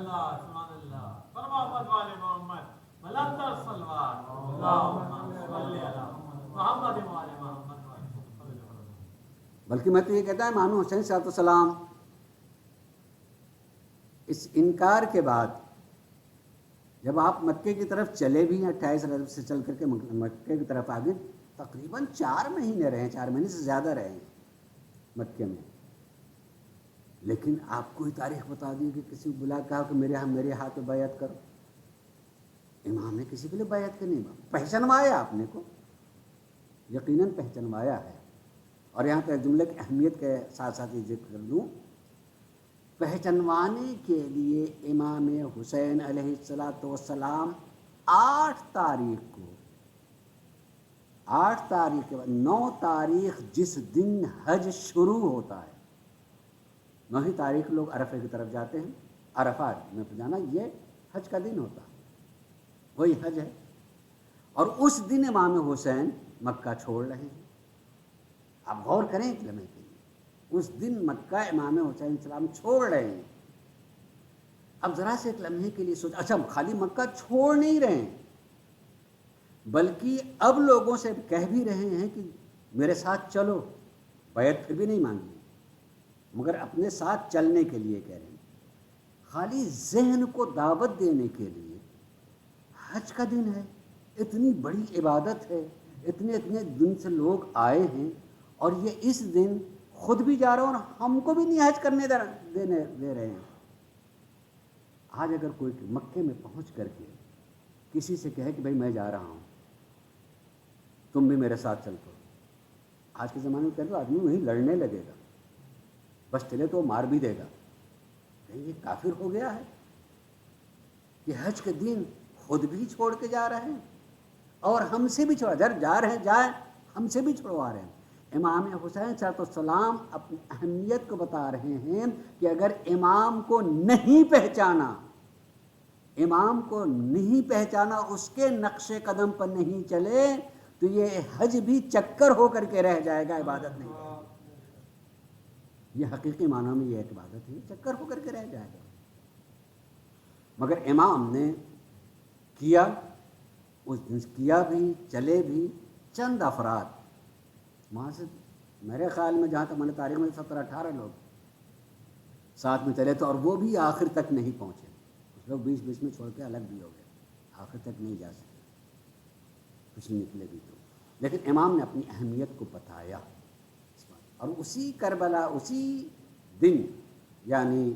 بلکہ میں تو یہ کہتا ہے امام حسین صلی اللہ علیہ وسلم اس انکار کے بعد جب آپ مکے کی طرف چلے بھی ہیں 28 رجب سے چل کر کے مکے کی طرف آگے تقریباً 4 مہینے رہے، 4 مہینے سے زیادہ رہے مکے میں. لیکن آپ کو ہی تاریخ بتا دی کہ کسی بلا کہا کہ میرے ہاتھ پہ بیعت کرو. امام نے کسی کے لیے بیعت کرنی، پہچنوایا اپنے کو، یقیناً پہچنوایا ہے. اور یہاں پہ جملے کی اہمیت کے ساتھ ساتھ یہ ذکر کر دوں، پہچنوانے کے لیے امام حسین علیہ السلام 8 تاریخ کے بعد 9 تاریخ جس دن حج شروع ہوتا ہے، 9 تاریخ لوگ عرفے کی طرف جاتے ہیں، عرفات میں جانا یہ حج کا دن ہوتا ہے، وہی حج ہے. اور اس دن امام حسین مکہ چھوڑ رہے ہیں. آپ غور کریں ایک لمحے کے لیے، اس دن مکہ امام حسین السلام چھوڑ رہے ہیں. اب ذرا سے ایک لمحے کے لیے سوچ، اچھا خالی مکہ چھوڑ نہیں رہے ہیں بلکہ اب لوگوں سے کہہ بھی رہے ہیں کہ میرے ساتھ چلو. بیعت پھر بھی نہیں مانگی مگر اپنے ساتھ چلنے کے لیے کہہ رہے ہیں. خالی ذہن کو دعوت دینے کے لیے حج کا دن ہے، اتنی بڑی عبادت ہے، اتنے دن سے لوگ آئے ہیں اور یہ اس دن خود بھی جا رہے ہیں اور ہم کو بھی نہیں حج کرنے دے رہے ہیں. آج اگر کوئی مکے میں پہنچ کر کے کسی سے کہے کہ بھائی میں جا رہا ہوں تم بھی میرے ساتھ چل پڑو، آج کے زمانے میں کہہ دو آدمی وہیں لڑنے لگے گا، بس چلے تو مار بھی دے گا. یہ کافر ہو گیا ہے کہ حج کے دن خود بھی چھوڑ کے جا رہے ہیں اور ہم سے بھی چھوڑا جا رہے ہیں، جائیں ہم سے بھی چھوڑوا رہے ہیں۔ امام حسین علیہ السلام اپنی اہمیت کو بتا رہے ہیں کہ اگر امام کو نہیں پہچانا، امام کو نہیں پہچانا، اس کے نقش قدم پر نہیں چلے تو یہ حج بھی چکر ہو کر کے رہ جائے گا، عبادت نہیں ہے۔ یہ حقیقی معنوں میں یہ ایک عبادت ہے، چکر ہو کر کے رہ جائے گا۔ مگر امام نے کیا، اس دن کیا بھی، چلے بھی چند افراد وہاں سے، میرے خیال میں جہاں تک میں نے تاریخ میں 17-18 لوگ ساتھ میں چلے تو، اور وہ بھی آخر تک نہیں پہنچے، کچھ لوگ بیچ میں چھوڑ کے الگ بھی ہو گئے، آخر تک نہیں جا سکے، کچھ نکلے بھی تو۔ لیکن امام نے اپنی اہمیت کو بتایا، اور اسی کربلا، اسی دن، یعنی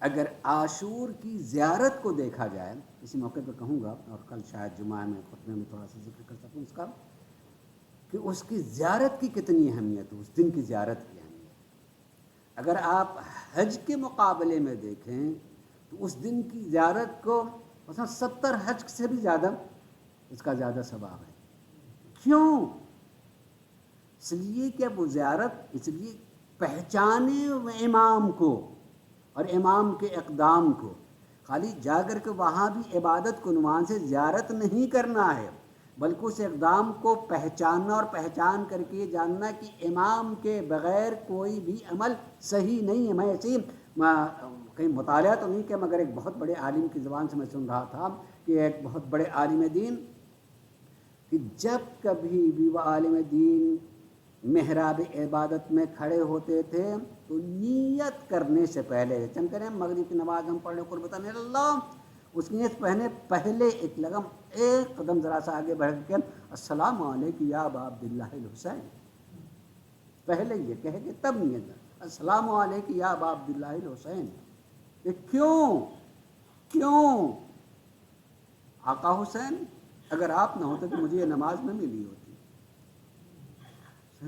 اگر عاشور کی زیارت کو دیکھا جائے، اسی موقع پہ کہوں گا، اور کل شاید جمعہ میں خطبے میں تھوڑا سا ذکر کر سکوں اس کا، کہ اس کی زیارت کی کتنی اہمیت ہے، اس دن کی زیارت کی اہمیت۔ اگر آپ حج کے مقابلے میں دیکھیں تو اس دن کی زیارت کو مثلا 70 حج سے بھی زیادہ اس کا زیادہ ثواب ہے۔ کیوں؟ اس لیے کہ وہ زیارت اس لیے پہچانے امام کو اور امام کے اقدام کو، خالی جا کر کے وہاں بھی عبادت کو عنوان سے زیارت نہیں کرنا ہے، بلکہ اس اقدام کو پہچاننا اور پہچان کر کے جاننا کہ امام کے بغیر کوئی بھی عمل صحیح نہیں ہے۔ میں ایسے کہیں مطالعہ تو نہیں کیا، مگر ایک بہت بڑے عالم کی زبان سے میں سن رہا تھا کہ ایک بہت بڑے عالم دین، کہ جب کبھی بھی وہ عالم دین محراب عبادت میں کھڑے ہوتے تھے تو نیت کرنے سے پہلے، چند کریں مغرب کی نماز ہم پڑھ لیں قربۃ اللہ، اس کی نیت پہلے ایک قدم ذرا سا آگے بڑھ کے السلام علیکم یا ابا عبداللہ الحسین، پہلے یہ کہہ کے تب نیت، السلام علیکم یا ابا عبداللہ الحسین۔ یہ کیوں؟ آقا حسین اگر آپ نہ ہوتے تو مجھے یہ نماز نہ ملی ہوتی،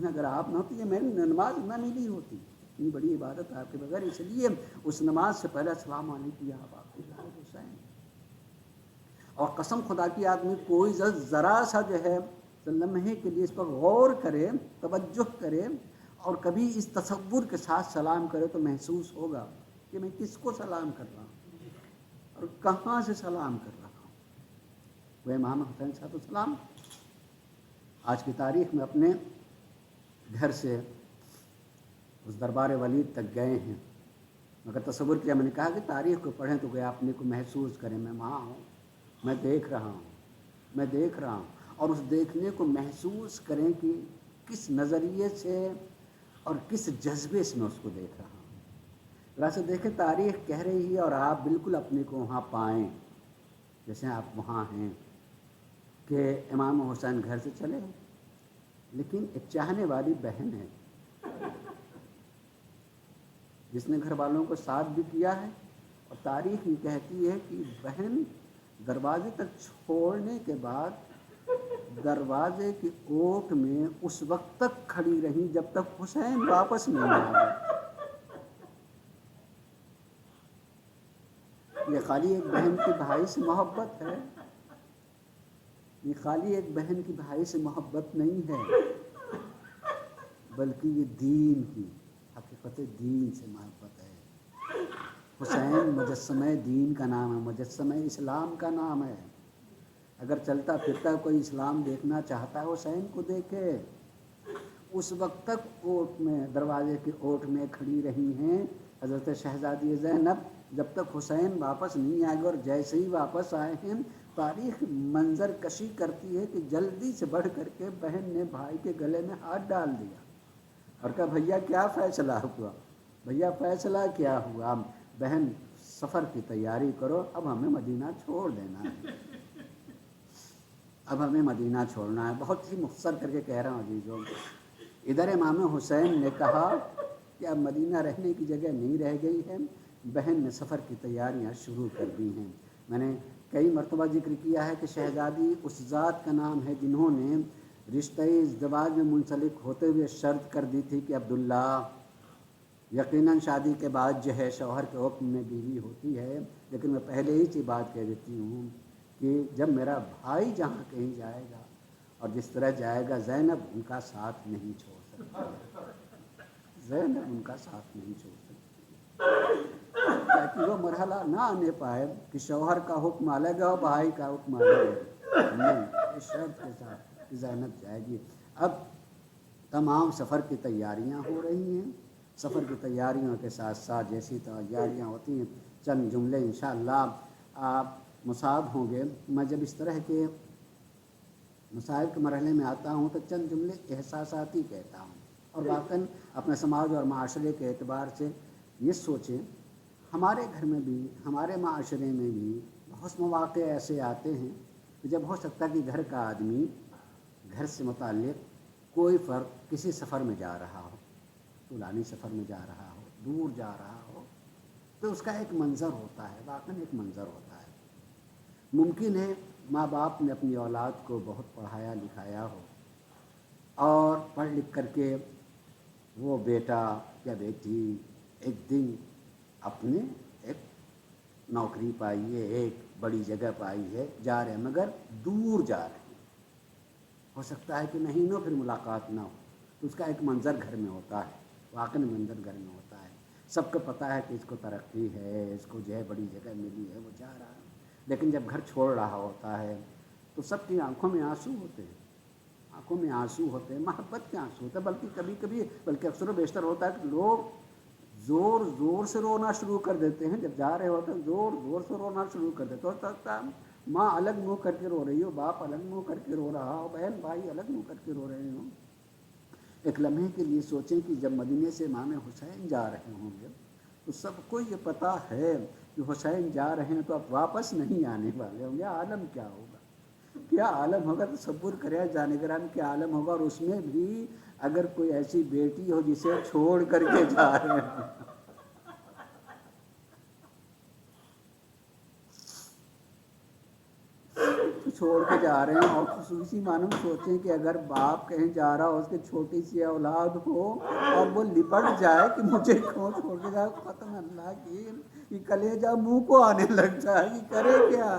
اگر آپ نہ ہوتے یہ میری نماز نہ ملی ہوتی، اتنی بڑی عبادت آپ کے بغیر، اس لیے اس نماز سے پہلے السلام علیکم یا ابا عبداللہ الحسین۔ اور قسم خدا کی آدمی کوئی ذرا سا جو ہے لمحے کے لیے اس پر غور کرے، توجہ کرے، اور کبھی اس تصور کے ساتھ سلام کرے تو محسوس ہوگا کہ میں کس کو سلام کر رہا ہوں اور کہاں سے سلام کر رہا ہوں۔ وہ امام حسین صاحب السلام آج کی تاریخ میں اپنے گھر سے اس دربار ولید تک گئے ہیں، مگر تصور کیا، میں نے کہا کہ تاریخ کو پڑھیں تو کہ اپنے کو محسوس کریں، میں وہاں ہوں، میں دیکھ رہا ہوں، اور اس دیکھنے کو محسوس کریں کہ کس نظریے سے اور کس جذبے سے میں اس کو دیکھ رہا ہوں۔ ذرا سے دیکھیں، تاریخ کہہ رہی ہے اور آپ بالکل اپنے کو وہاں پائیں جیسے آپ وہاں ہیں، کہ امام حسین گھر سے چلے، لیکن ایک چاہنے والی بہن ہے جس نے گھر والوں کو ساتھ بھی کیا ہے، اور تاریخ یہ کہتی ہے کہ بہن دروازے تک چھوڑنے کے بعد دروازے کی اوٹ میں اس وقت تک کھڑی رہی جب تک حسین واپس نہیں آیا۔ یہ خالی ایک بہن کی بھائی سے محبت ہے، یہ خالی ایک بہن کی بھائی سے محبت نہیں ہے، بلکہ یہ دین کی حقیقت، دین سے محبت ہے۔ حسین مجسمہ دین کا نام ہے، مجسمہ اسلام کا نام ہے۔ اگر چلتا پھرتا کوئی اسلام دیکھنا چاہتا ہے حسین کو دیکھے۔ اس وقت تک اوٹ میں، دروازے کے اوٹ میں کھڑی رہی ہیں حضرت شہزادی زینب جب تک حسین واپس نہیں آئے گا، اور جیسے ہی واپس آئے ہیں تاریخ منظر کشی کرتی ہے کہ جلدی سے بڑھ کر کے بہن نے بھائی کے گلے میں ہاتھ ڈال دیا اور کہا بھیا کیا فیصلہ ہوا، بھیا فیصلہ کیا ہوا؟ بہن سفر کی تیاری کرو، اب ہمیں مدینہ چھوڑ دینا ہے، اب ہمیں مدینہ چھوڑنا ہے۔ بہت ہی مختصر کر کے کہہ رہا ہوں عزیزوں، ادھر امام حسین نے کہا کہ اب مدینہ رہنے کی جگہ نہیں رہ گئی ہے، بہن نے سفر کی تیاریاں شروع کر دی ہیں۔ میں نے کئی مرتبہ ذکر کیا ہے کہ شہزادی اس ذات کا نام ہے جنہوں نے رشتہ ازدواج میں منسلک ہوتے ہوئے شرط کر دی تھی کہ عبداللہ یقیناً شادی کے بعد جو ہے شوہر کے حکم میں بیوی ہوتی ہے، لیکن میں پہلے ہی سے بات کہہ دیتی ہوں کہ جب میرا بھائی جہاں کہیں جائے گا اور جس طرح جائے گا، زینب ان کا ساتھ نہیں چھوڑ سکتی، زینب ان کا ساتھ نہیں چھوڑ سکتی، تاکہ وہ مرحلہ نہ آنے پائے کہ شوہر کا حکم الگ ہے اور بھائی کا حکم الگ ہے، نہیں، اس شرط کے ساتھ کہ زینب جائے گی۔ اب تمام سفر کی تیاریاں ہو رہی ہیں، سفر کی تیاریوں کے ساتھ ساتھ جیسی تیاریاں ہوتی ہیں، چند جملے انشاءاللہ آپ مصاب ہوں گے۔ میں جب اس طرح کے مسائل کے مرحلے میں آتا ہوں تو چند جملے احساساتی کہتا ہوں، اور واقعاً اپنے سماج اور معاشرے کے اعتبار سے یہ سوچیں، ہمارے گھر میں بھی، ہمارے معاشرے میں بھی بہت مواقع ایسے آتے ہیں کہ جب ہو سکتا ہے کہ گھر کا آدمی گھر سے متعلق کوئی فرد کسی سفر میں جا رہا ہو، طولانی سفر میں جا رہا ہو، دور جا رہا ہو، تو اس کا ایک منظر ہوتا ہے، واقعاً ایک منظر ہوتا ہے۔ ممکن ہے ماں باپ نے اپنی اولاد کو بہت پڑھایا لکھایا ہو، اور پڑھ لکھ کر کے وہ بیٹا یا بیٹی ایک دن اپنے ایک نوکری پائی ہے، ایک بڑی جگہ پائی ہے، جا رہے ہیں مگر دور جا رہے ہیں، ہو سکتا ہے کہ مہینوں پھر ملاقات نہ ہو، تو اس کا ایک منظر گھر میں ہوتا ہے، واقعی منظر گھر میں ہوتا ہے، سب کو پتہ ہے کہ اس کو ترقی ہے، اس کو جو ہے بڑی جگہ ملی ہے، وہ جا رہا ہے، لیکن جب گھر چھوڑ رہا ہوتا ہے تو سب کی آنکھوں میں آنسو ہوتے ہیں، آنکھوں میں آنسو ہوتے ہیں، محبت کے آنسو ہوتے ہیں، بلکہ کبھی کبھی، بلکہ اکثر و بیشتر ہوتا ہے کہ لوگ زور زور سے رونا شروع کر دیتے ہیں، جب جا رہے ہوتے ہیں زور زور سے رونا شروع کر دیتے، ہوتا ہے ماں الگ منہ کر کے رو رہی ہو، باپ الگ منہ کر کے رو رہا ہو، بہن بھائی الگ منہ کر کے رو رہے ہوں۔ ایک لمحے کے لیے سوچیں کہ جب مدینے سے امام حسین جا رہے ہوں گے تو سب کو یہ پتہ ہے کہ حسین جا رہے ہیں تو اب واپس نہیں آنے والے ہوں گے، عالم کیا ہوگا، کیا عالم ہوگا، تصور کرے جانے گرام کیا عالم ہوگا، اور اس میں بھی اگر کوئی ایسی بیٹی ہو جسے چھوڑ کر کے جا رہے ہیں، چھوڑ کے جا رہے ہیں، اور خصوصی معنی میں سوچیں کہ اگر باپ کہیں جا رہا ہو، اس کی چھوٹی سی اولاد ہو اور وہ لپٹ جائے کہ مجھے کیوں چھوڑ کے جائے، ختم اللہ کی، کہ کلیجہ منہ کو آنے لگتا ہے کہ کرے کیا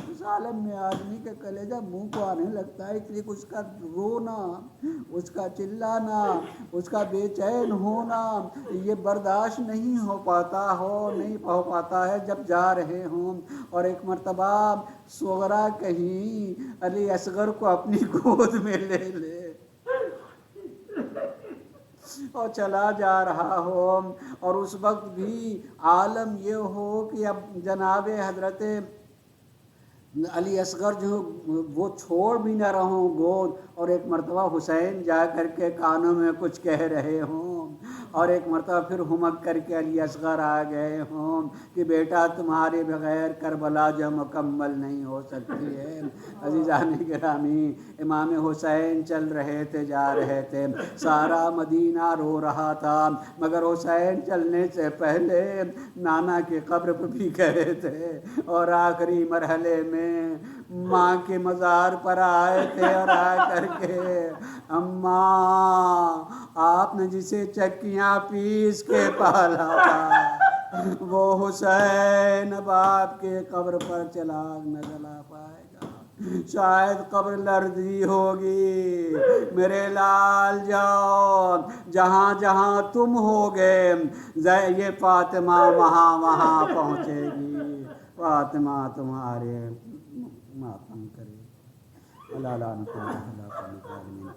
اس عالم میں آدمی کا کلیجہ منہ کو آنے لگتا ہے، اس لیے اس کا رونا، اس کا چلانا، اس کا بے چین ہونا یہ برداشت نہیں ہو پاتا ہے جب جا رہے ہوں۔ اور ایک مرتبہ صغرا کہیں علی اصغر کو اپنی گود میں لے لے اور چلا جا رہا ہو، اور اس وقت بھی عالم یہ ہو کہ اب جناب حضرت علی اصغر جو وہ چھوڑ بھی نہ رہوں گود، اور ایک مرتبہ حسین جا کر کے کانوں میں کچھ کہہ رہے ہوں، اور ایک مرتبہ پھر ہمک کر کے علی اصغر آ گئے ہوں کہ بیٹا تمہارے بغیر کربلا جو مکمل نہیں ہو سکتی ہے۔ عزیزان گرامی، امام حسین چل رہے تھے، جا رہے تھے، سارا مدینہ رو رہا تھا، مگر حسین چلنے سے پہلے نانا کی قبر پہ بھی گئے تھے، اور آخری مرحلے میں ماں کے مزار پر آئے تھے، اور آ کر کے اماں آپ نے جسے چکیاں پیس کے پالا تھا وہ حسین اب آپ کے قبر پر چراغ نہ جلا پائے گا، شاید قبر لرزی ہوگی، میرے لال جاؤ، جہاں جہاں تم ہوگے یہ فاطمہ وہاں وہاں پہنچے گی، فاطمہ تمہارے ماتم کرے، اللہ لعنت اللہ علی الظالمین،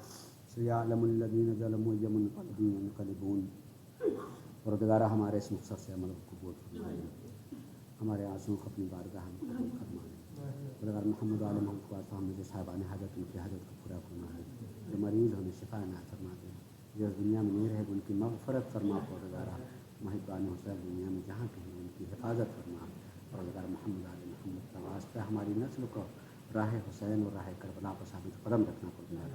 سیعلم الذین ظلموا ینقلبون۔ پروردگارہ ہمارے اس مختصر سے عمل کو قبول فرمائے، ہمارے آنسوں کو اپنی بارگاہ میں قبول فرمائے، پروردگار محمد علیہ محمد کو آتا ہم جو صاحبان حاجت ان کی حاجت کو پورا فرمائے، جو مریض ہونے شفا عنایت فرما دے، جو اس دنیا میں نہیں رہے ان کی مغفرت فرما، پروردگارہ محبان حسین دنیا میں جہاں کہیں ان کی حفاظت فرما، پروردگار محمد علیہ محمد کا واسطہ ہماری نسل کو راہ حسین اور راہ کربلا پر ثابت قدم رکھنا، پروردگار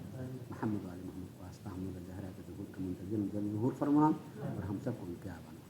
محمد علیہ محمد کا واسطہ ہم نے زہرا کے ظہور کا منتظر جلد ظہور فرما، اور ہم سب کو ان کے آبان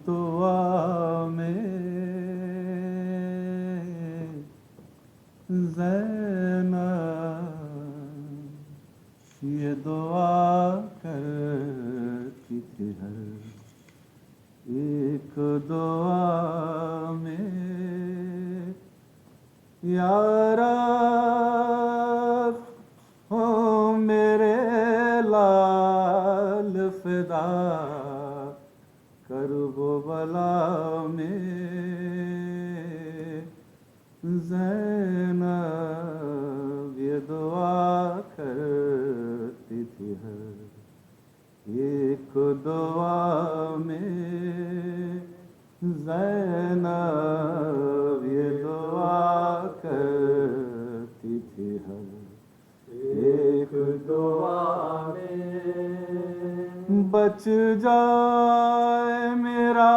دعا میں زینب یہ دعا کرتی تھی ہر ایک دعا میں، یا رب ہو میرے لال فدا کرب و بلا میں، زینب یہ دعا کرتی تھی ہر ایک دعا میں، زینب یہ دعا کرتی تھی ہر ایک دعا میں، بچ جائے میرا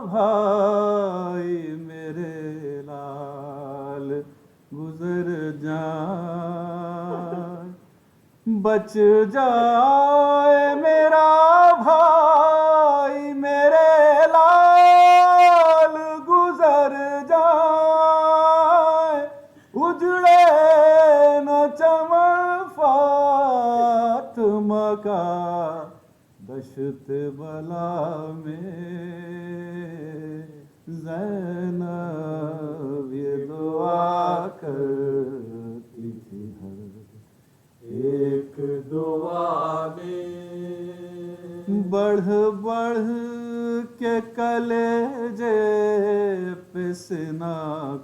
بھائی میرے لال گزر جائے، بچ جائے میرا بھائی میرے لال گزر جائے، اجڑے نہ چمن فاطمہ کا دشت بلا میں، زینب یہ دعا کرتی تھی ہر ایک دعا میں، بڑھ بڑھ کے کلیجے پہ سینہ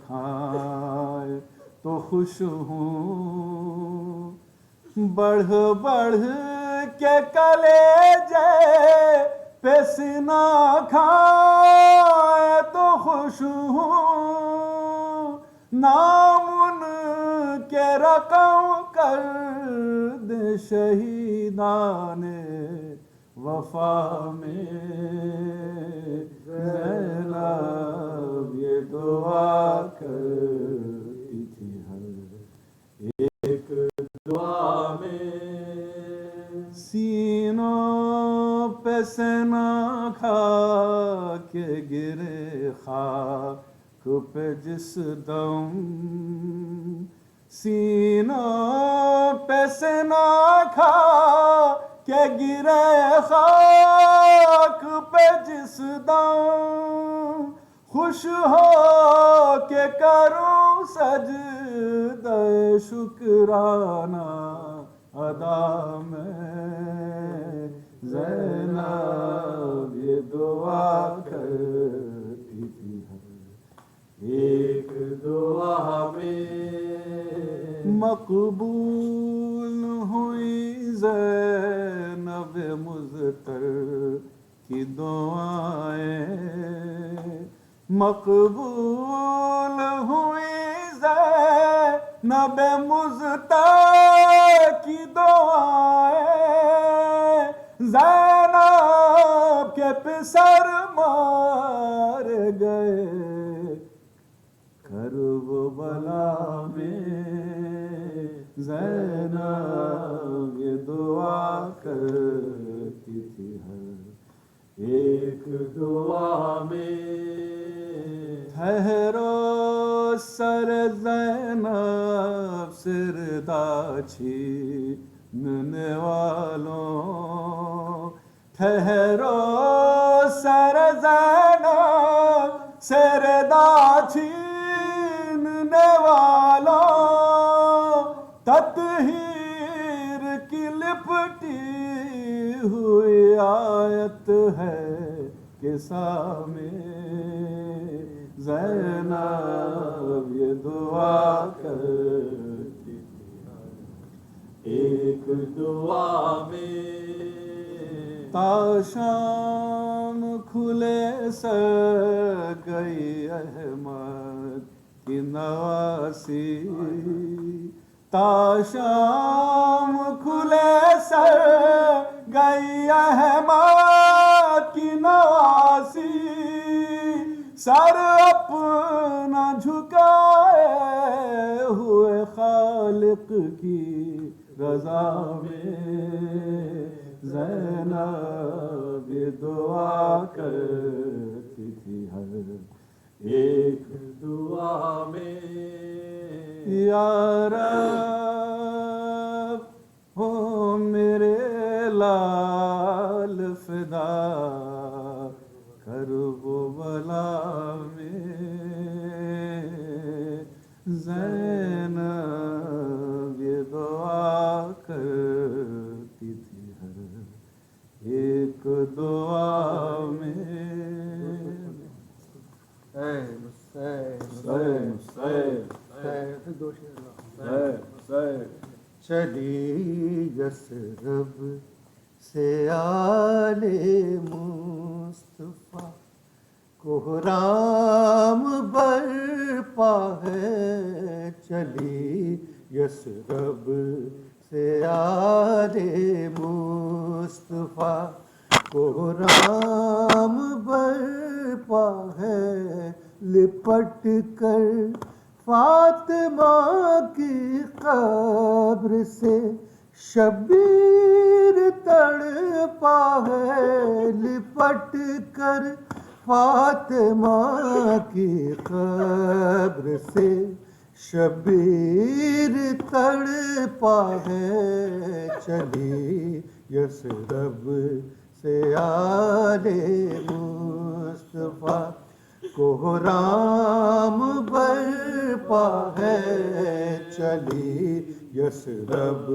کھائے تو خوش ہوں، بڑھ بڑھ کے کلیجے پہ سینہ کھائے تو خوش ہوں، نام ان کے رقم کر دے شہیدان وفا میں، زینب یہ دعا کرتی تھی ہر ایک دعا میں، سینوں پہ سینہ کھا کے گرے خاک پہ جس دم، سینوں پہ سینہ کھا کے گرے خاک پہ جس دم، خوش ہو کے کروں سجدہ شکرانہ ادا میں، زینب یہ دعا کرتی تھی ہر ایک دعا میں، مقبول ہوئی زینب مضطر کی دعائیں، مقبول ہوئی زینب مضطر کی دعائیں، زینب کے پسر مار گئے کرب و بلا میں، زینب یہ دعا کرتی تھی ہر ایک دعا میں، ٹھہرو سر زینب سردہ چھیننے والوں، ٹھہرو سر زینب سردہ چھیننے والوں، تطہیر کی لپٹی ہوئی آیت ہے کہ سامنے، زینب یہ دعا کرتی تھی ایک دعا میں، تا شام کھلے سر گئی احمد کی نواسی، تا شام کھلے سر گئی احمد کی نواسی، سر اپنا جھکائے ہوئے خالق کی رضا میں، زینب یہ دعا کرتی تھی ہر ایک دعا میں، یا رب ہو میرے لال فدا کربلا میں، زینب یہ دعا کرتی تھی ہر ایک دعا میں، چلی یثرب سے آل مصطفیٰ، کوہرام برپا ہے، چلی یثرب سے آل مصطفیٰ، کوہرام برپا ہے، لپٹ کر فاطمہ کی قبر سے شبیر تڑپا ہے، لپٹ کر فاطمہ کی قبر سے شبیر تڑپا ہے، چلی یثرب سے آل مصطفیٰ، کوہرام برپا ہے، چلی یثرب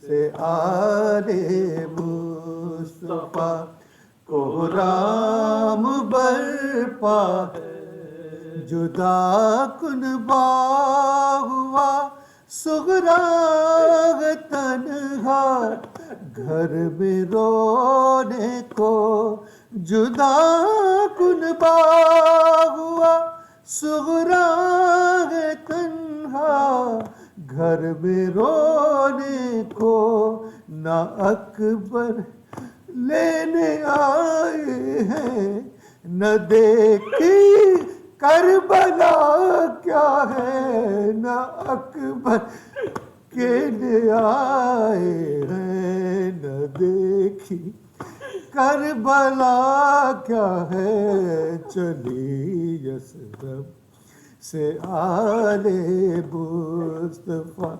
سے آل مصطفیٰ، کوہرام برپا ہے، جدا کن ہوا صغرا تنہا، گھر میں رونے کو جدا کن ہوا صغرا تنہا، گھر میں رونے کو نہ اکبر لینے آئے ہیں، نہ دیکھی کربلا کیا ہے، نہ اکبر کے لے آئے ہیں، نہ دیکھی کربلا کیا ہے، چلی یثرب سے آل مصطفیٰ،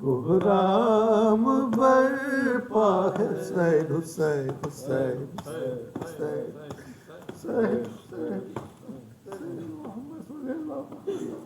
کوہرام برپا ہے، حسین حسین حسین حسین حسین حسین محمد صلی اللہ علیہ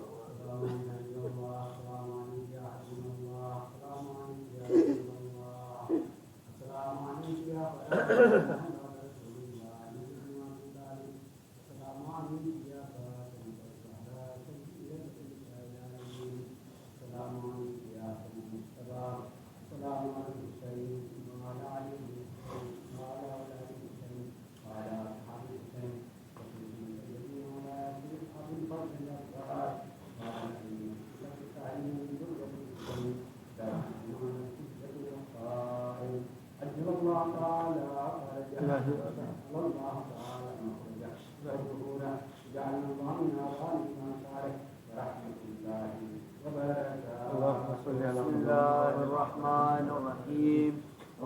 بسم اللہ الرحمن الرحیم،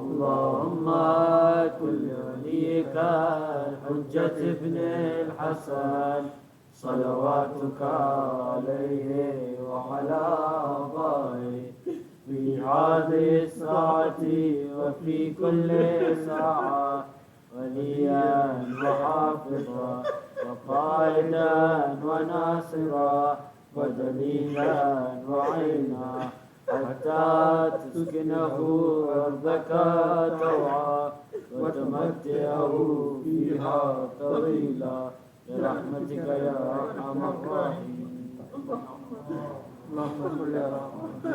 اللہم کل ولیک الحجۃ ابن الحسن صلواتک علیہ وعلی آبائہ فی هذه الساعة وفی کل ساعة ولیا وحافظا وقائدا وناصرا ودليلا وعينا حتى تسكنه أرضك طوعا وتمتعه فيها طويلا برحمتك يا أرحم الراحمين. اللهم صل على محمد.